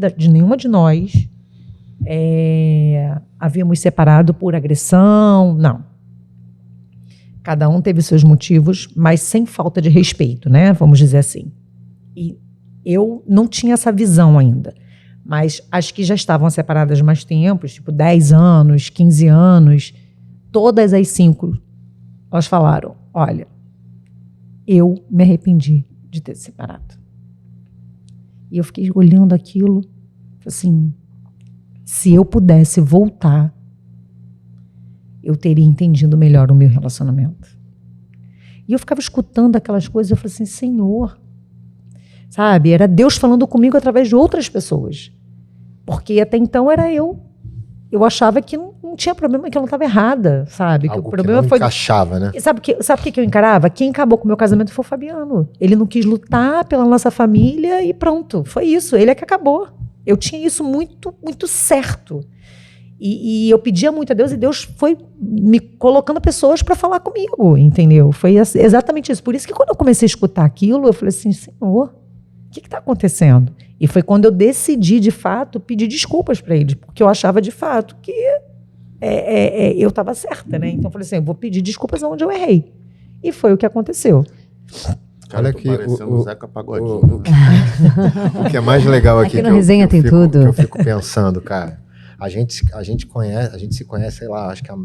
de nós havíamos separado por agressão, não. Cada um teve seus motivos, mas sem falta de respeito, né? Vamos dizer assim. E eu não tinha essa visão ainda. Mas as que já estavam separadas mais tempo, tipo 10 anos, 15 anos, todas as 5, elas falaram, olha, eu me arrependi de ter se separado. E eu fiquei olhando aquilo, assim, se eu pudesse voltar, eu teria entendido melhor o meu relacionamento. E eu ficava escutando aquelas coisas, eu falei assim, Senhor, sabe, era Deus falando comigo através de outras pessoas. Porque até então era eu. Eu achava que não tinha problema, que eu não estava errada, sabe? Algo que o problema que não foi... encaixava, né? Sabe o que eu encarava? Quem acabou com o meu casamento foi o Fabiano. Ele não quis lutar pela nossa família e pronto. Foi isso, ele é que acabou. Eu tinha isso muito, muito certo. E eu pedia muito a Deus, e Deus foi me colocando pessoas para falar comigo, entendeu? Foi exatamente isso. Por isso que quando eu comecei a escutar aquilo, eu falei assim, Senhor, o que está acontecendo? E foi quando eu decidi, de fato, pedir desculpas para ele, porque eu achava, de fato, que eu estava certa, né? Então eu falei assim, eu vou pedir desculpas onde eu errei. E foi o que aconteceu. Cara, olha aqui, o Zeca Pagodinho. O que é mais legal aqui, aqui no Resenha tem tudo. Que eu fico pensando, cara, a gente se conhece, sei lá, acho que há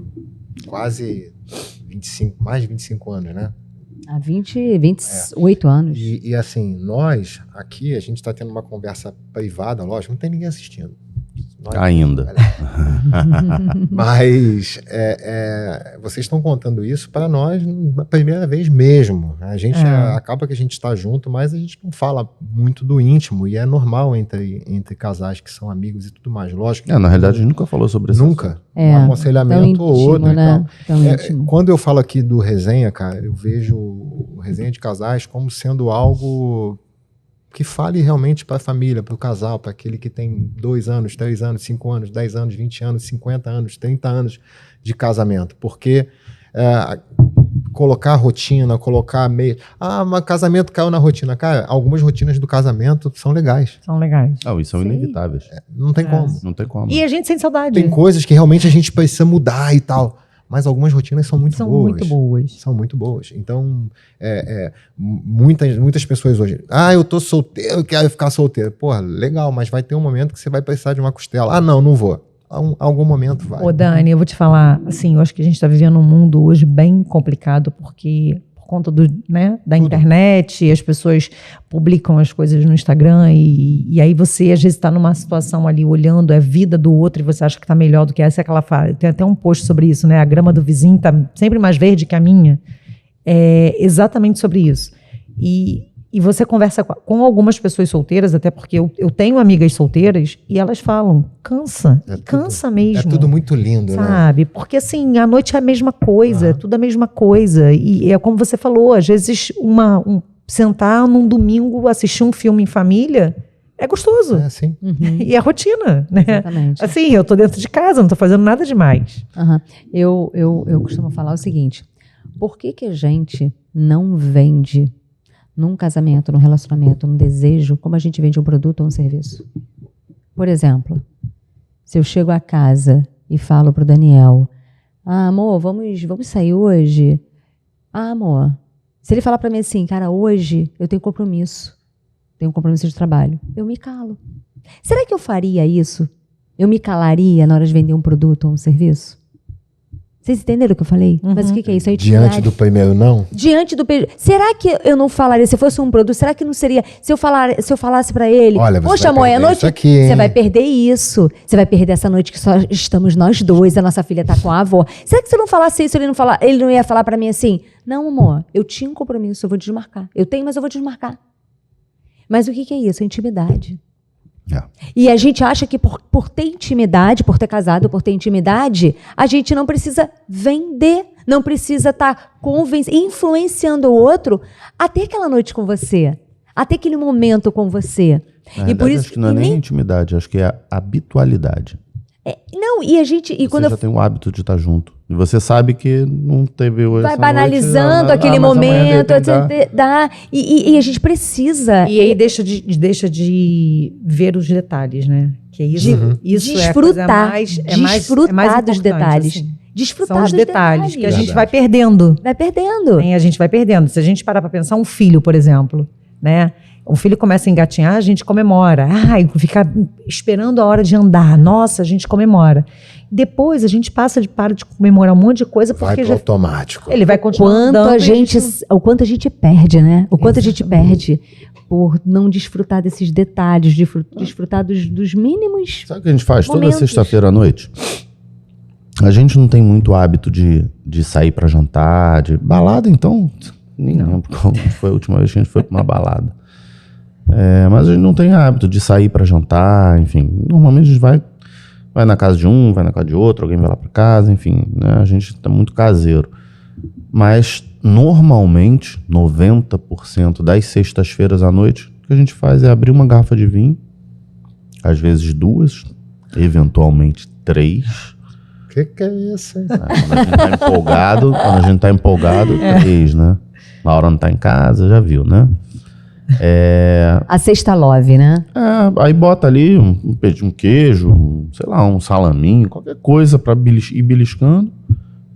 quase 25, mais de 25 anos, né? Há 28 anos. E assim, nós aqui, a gente está tendo uma conversa privada, lógico, não tem ninguém assistindo. Ainda. Mas vocês estão contando isso para nós na primeira vez mesmo. A gente acaba que a gente está junto, mas a gente não fala muito do íntimo. E é normal entre casais que são amigos e tudo mais. Lógico. Na realidade, a gente nunca falou sobre isso. Nunca. Um aconselhamento ou outro. Né? Quando eu falo aqui do resenha, cara, eu vejo o resenha de casais como sendo algo que fale realmente para a família, para o casal, para aquele que tem 2 anos, 3 anos, 5 anos, 10 anos, 20 anos, 50 anos, 30 anos de casamento. Porque colocar rotina, colocar meio... mas casamento caiu na rotina. Cara, algumas rotinas do casamento são legais. São legais. E são inevitáveis. Não tem como. Não tem como. E a gente sente saudade. Tem coisas que realmente a gente precisa mudar e tal. Mas algumas rotinas são muito boas. São muito boas. Então, muitas pessoas hoje... eu tô solteiro, quero ficar solteiro. Porra, legal, mas vai ter um momento que você vai precisar de uma costela. Não vou. Algum momento vai. Ô, Dani, eu vou te falar, assim, eu acho que a gente está vivendo um mundo hoje bem complicado, porque... por conta da internet, as pessoas publicam as coisas no Instagram e aí você às vezes está numa situação ali olhando a vida do outro e você acha que está melhor do que essa, aquela fase. Tem até um post sobre isso, né? A grama do vizinho está sempre mais verde que a minha. É exatamente sobre isso. E você conversa com algumas pessoas solteiras, até porque eu tenho amigas solteiras e elas falam, cansa mesmo. É tudo muito lindo, sabe? Porque assim, a noite é a mesma coisa, é tudo a mesma coisa. E é como você falou, às vezes sentar num domingo, assistir um filme em família, é gostoso. É assim. E é rotina, né? Exatamente. Assim, eu tô dentro de casa, não tô fazendo nada demais. Eu costumo falar o seguinte, por que a gente não vende num casamento, num relacionamento, num desejo, como a gente vende um produto ou um serviço? Por exemplo, se eu chego a casa e falo pro Daniel, amor, vamos sair hoje? Amor, se ele falar para mim assim, cara, hoje eu tenho compromisso de trabalho, eu me calo. Será que eu faria isso? Eu me calaria na hora de vender um produto ou um serviço? Vocês entenderam o que eu falei? Mas o que é isso? Diante do primeiro não? Será que eu não falaria, se fosse um produto, será que não seria... Se eu falasse pra ele, olha, poxa, amor, é noite... Você vai perder isso. Você vai perder essa noite que só estamos nós dois, a nossa filha tá com a avó. Será que se eu não falasse isso, ele não ia falar pra mim assim, não, amor, eu tinha um compromisso, eu vou desmarcar. Eu tenho, mas eu vou desmarcar. Mas o que é isso? É intimidade. E a gente acha que por ter intimidade, por ter casado, por ter intimidade, a gente não precisa vender, não precisa estar influenciando o outro até aquela noite com você, até aquele momento com você. E por isso acho que não é nem intimidade, acho que é a habitualidade. Quando você já tem o hábito de estar junto. E você sabe que não teve hoje. Vai banalizando aquele momento, e a gente precisa. E aí deixa de ver os detalhes, né? Que é isso. Desfrutar, desfrutar dos detalhes. Assim. Desfrutar São os dos detalhes que a gente vai perdendo. Vai perdendo. A gente vai perdendo. Se a gente parar para pensar, um filho, por exemplo, né? O filho começa a engatinhar, a gente comemora. Fica esperando a hora de andar. Nossa, a gente comemora. Depois a gente para de comemorar um monte de coisa porque vai pro automático. Ele vai continuar andando. O quanto a gente perde, né? O quanto a gente perde por não desfrutar desses detalhes, desfrutar dos mínimos. Sabe o que a gente faz momentos. Toda sexta-feira à noite? A gente não tem muito hábito de sair para jantar, de balada, então nem lembro qual foi a última vez que a gente foi para uma balada. Mas a gente não tem hábito de sair para jantar, enfim. Normalmente a gente vai na casa de um, vai na casa de outro, alguém vai lá para casa, enfim, né? A gente tá muito caseiro. Mas normalmente, 90% das sextas-feiras à noite, o que a gente faz é abrir uma garrafa de vinho, às vezes 2, eventualmente 3. Que é isso? Quando a gente tá empolgado, 3, né? Na hora não tá em casa, já viu, né? A sexta love, né? Aí bota ali um queijo, sei lá, um salaminho, qualquer coisa pra ir beliscando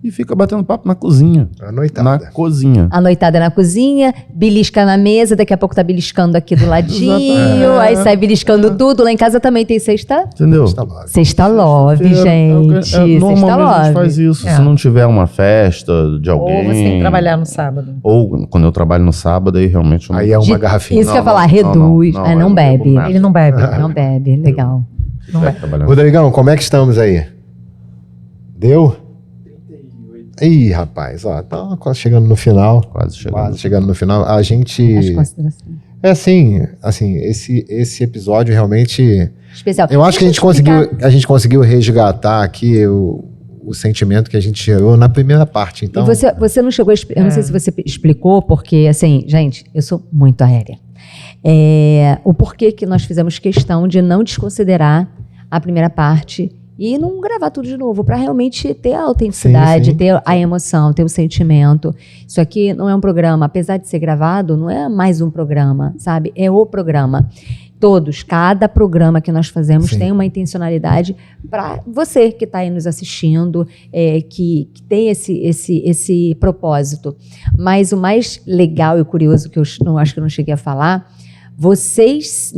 e fica batendo papo na cozinha. A noitada. Na cozinha. A noitada na cozinha, belisca na mesa, daqui a pouco tá beliscando aqui do ladinho, aí sai beliscando tudo. Lá em casa também tem sexta. Entendeu? Sexta love, gente. Normalmente a gente faz isso. Se não tiver uma festa de alguém. Ou você tem que trabalhar no sábado. Ou quando eu trabalho no sábado, aí realmente... Aí é uma garrafinha. Isso que eu ia falar, reduz. Não bebe. Ele não bebe. Não bebe, legal. Rodrigão, como é que estamos aí? Deu? 38. Ih, rapaz, ó, tá quase chegando no final. Quase chegando no final. A gente... assim, esse episódio realmente... especial. Eu acho que a gente conseguiu resgatar aqui o sentimento que a gente gerou na primeira parte. Então... E você não chegou a eu não sei se você explicou, porque, assim, gente, eu sou muito aérea. O porquê que nós fizemos questão de não desconsiderar a primeira parte e não gravar tudo de novo, para realmente ter a autenticidade, ter a emoção, ter o sentimento. Isso aqui não é um programa, apesar de ser gravado, não é mais um programa, sabe? É o programa. Cada programa que nós fazemos tem uma intencionalidade para você que está aí nos assistindo, que tem esse propósito. Mas o mais legal e curioso, que eu acho que eu não cheguei a falar, vocês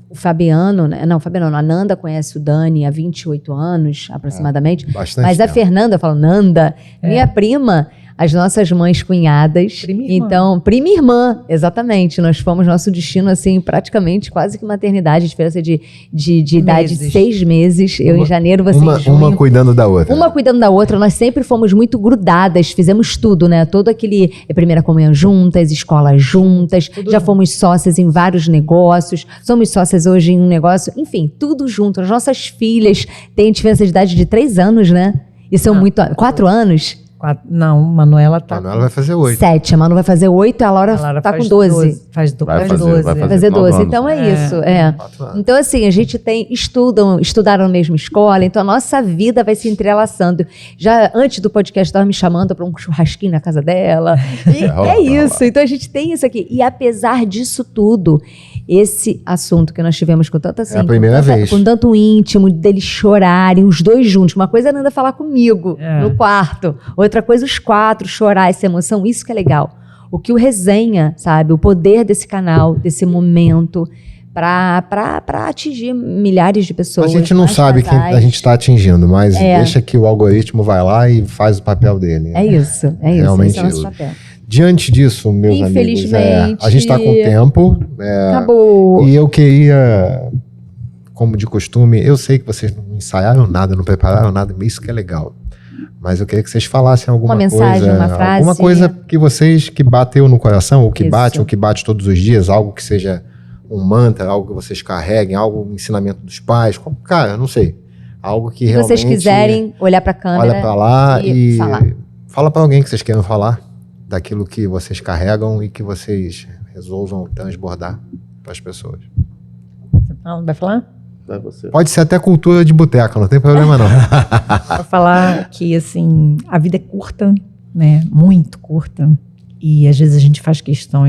o Fabiano, a Nanda conhece o Dani há 28 anos, aproximadamente. Bastante mas tempo. A Fernanda, eu falo, Nanda, minha prima, as nossas mães cunhadas. Prima e irmã. Então, prima e irmã, exatamente. Nós fomos nosso destino, assim, praticamente quase que maternidade, diferença de idade de 6 meses. Eu em janeiro, você em junho. Uma cuidando da outra. Uma cuidando da outra. Nós sempre fomos muito grudadas, fizemos tudo, né? Todo aquele primeira comunhão juntas, escola juntas, já fomos sócias em vários negócios, somos sócias hoje em um negócio, enfim, tudo junto. As nossas filhas têm diferença de idade de 3 anos, né? E são 4 anos. Não, Manuela tá. Manuela vai fazer 8. 7, a Manu vai fazer 8 e a Laura tá com 12. Vai fazer 12. Então isso. Então, assim, a gente estudaram na mesma escola, então a nossa vida vai se entrelaçando. Já antes do podcast, estava me chamando para um churrasquinho na casa dela. E isso. Então a gente tem isso aqui. E apesar disso tudo, esse assunto que nós tivemos com tanta assim, é a primeira vez. Com tanto íntimo, deles chorarem, os dois juntos. Uma coisa é a Nanda falar comigo no quarto, outra coisa os 4 chorar, essa emoção, isso que é legal. O que o Resenha, sabe, o poder desse canal, desse momento, para atingir milhares de pessoas. A gente não sabe quem a gente está atingindo, mas deixa que o algoritmo vai lá e faz o papel dele. É isso. Realmente esse é o nosso papel. Diante disso, meus amigos, a gente está com tempo. Acabou. E eu queria, como de costume, eu sei que vocês não ensaiaram nada, não prepararam nada, isso que é legal. Mas eu queria que vocês falassem alguma coisa. Uma mensagem, uma frase. Alguma coisa que bateu no coração, ou que bate todos os dias, algo que seja um mantra, algo que vocês carreguem, um ensinamento dos pais. Cara, não sei. Algo que realmente... Se vocês quiserem olhar para a câmera, olha para lá e falar. Fala para alguém que vocês queiram falar, daquilo que vocês carregam e que vocês resolvam transbordar para as pessoas. Vai falar? Vai você. Pode ser até cultura de boteca, não tem problema não. Vou falar que, assim, a vida é curta, né? Muito curta. E às vezes a gente faz questão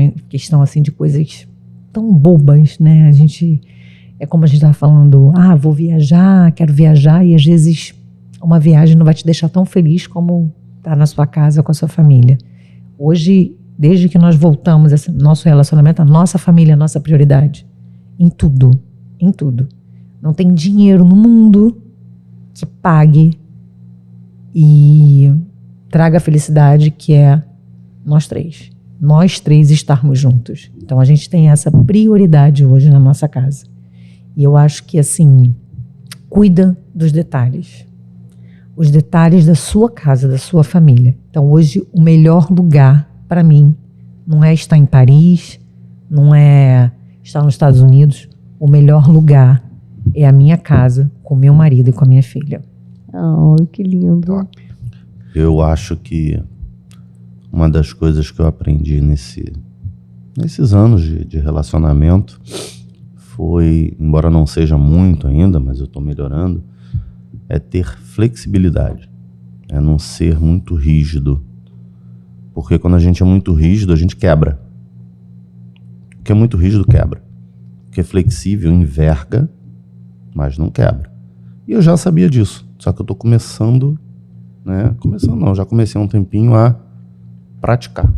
assim, de coisas tão bobas, né? É como a gente estava falando, vou viajar, quero viajar, e às vezes uma viagem não vai te deixar tão feliz como estar na sua casa com a sua família. Hoje, desde que nós voltamos, nosso relacionamento, a nossa família é a nossa prioridade. Em tudo. Não tem dinheiro no mundo que pague e traga a felicidade que é nós três estarmos juntos. Então a gente tem essa prioridade hoje na nossa casa. E eu acho que, assim, cuida dos detalhes. Os detalhes da sua casa, da sua família. Então hoje o melhor lugar para mim não é estar em Paris, não é estar nos Estados Unidos. O melhor lugar é a minha casa, com meu marido e com a minha filha. Oh, que lindo. Eu acho que uma das coisas que eu aprendi nesses anos de relacionamento foi, embora não seja muito ainda, mas eu estou melhorando, é ter flexibilidade. É não ser muito rígido. Porque quando a gente é muito rígido, a gente quebra. O que é muito rígido, quebra. O que é flexível, enverga, mas não quebra. E eu já sabia disso. Só que eu estou começando, já comecei há um tempinho a praticar.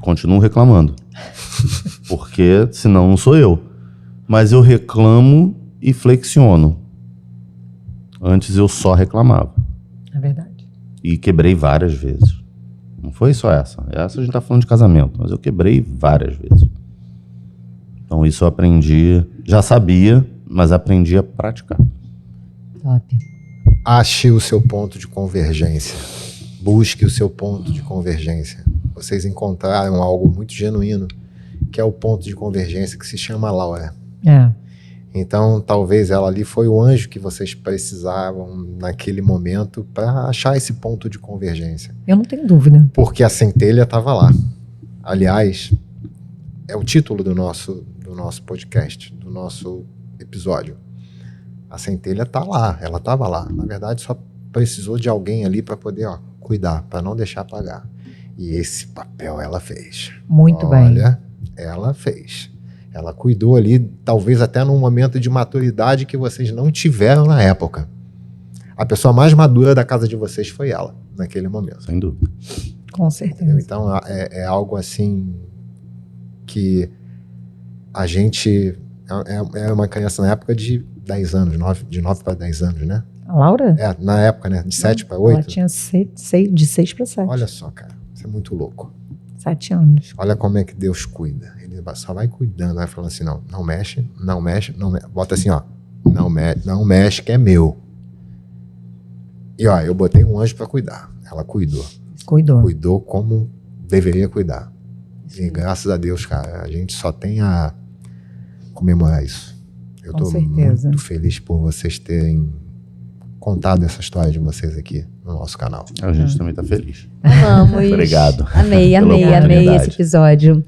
Continuo reclamando. Porque senão não sou eu. Mas eu reclamo e flexiono. Antes eu só reclamava. É verdade. E quebrei várias vezes. Não foi só essa. Essa a gente tá falando de casamento, mas eu quebrei várias vezes. Então isso eu aprendi, já sabia, mas aprendi a praticar. Top. Ache o seu ponto de convergência. Busque o seu ponto de convergência. Vocês encontraram algo muito genuíno, que é o ponto de convergência que se chama Laura. Então, talvez ela ali foi o anjo que vocês precisavam naquele momento para achar esse ponto de convergência. Eu não tenho dúvida. Porque a centelha estava lá. Aliás, é o título do nosso podcast, do nosso episódio. A centelha está lá, ela estava lá. Na verdade, só precisou de alguém ali para poder cuidar, para não deixar apagar. E esse papel ela fez. Muito bem. Olha, ela fez. Ela cuidou ali, talvez até num momento de maturidade que vocês não tiveram na época. A pessoa mais madura da casa de vocês foi ela, naquele momento. Sem dúvida. Com certeza. Então, é algo assim que a gente... É uma criança na época de 10 anos, de 9 para 10 anos, né? A Laura? Na época, né? De 7 para 8. Ela tinha de 6 para 7. Olha só, cara. Isso é muito louco. 7 anos. Olha como é que Deus cuida. Ele só vai cuidando, vai falando assim, não mexe, não mexe, não mexe. Bota assim, não mexe que é meu. E eu botei um anjo para cuidar. Ela cuidou. Cuidou como deveria cuidar. E graças a Deus, cara, a gente só tem a comemorar isso. Eu tô muito feliz por vocês terem contado essa história de vocês aqui no nosso canal. A gente também tá feliz. Amamos. Obrigado. Amei esse episódio.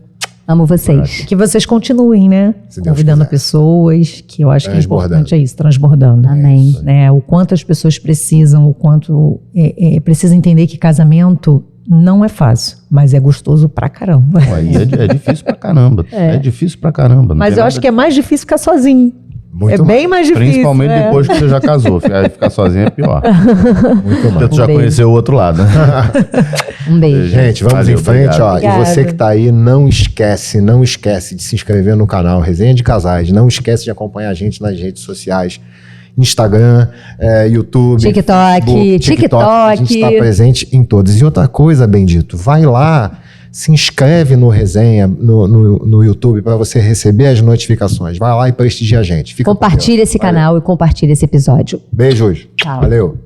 Amo vocês. Que vocês continuem, né? Convidando pessoas, que eu acho que é importante isso, transbordando. Amém. Né? O quanto as pessoas precisam, o quanto precisa entender que casamento não é fácil, mas é gostoso pra caramba. Aí é difícil pra caramba. É difícil pra caramba. Mas eu acho que é mais difícil ficar sozinho. Bem mais difícil. Principalmente depois que você já casou. Ficar sozinho é pior. Muito mais. Porque tu já conheceu o outro lado. Um beijo. Gente, vamos em frente. E você que tá aí, não esquece de se inscrever no canal Resenha de Casais. Não esquece de acompanhar a gente nas redes sociais. Instagram, YouTube, TikTok. A gente está presente em todos. E outra coisa, Bendito, vai lá, se inscreve no Resenha, no YouTube, para você receber as notificações. Vai lá e prestigia a gente. Compartilha esse canal e compartilha esse episódio. Beijos. Tchau. Valeu.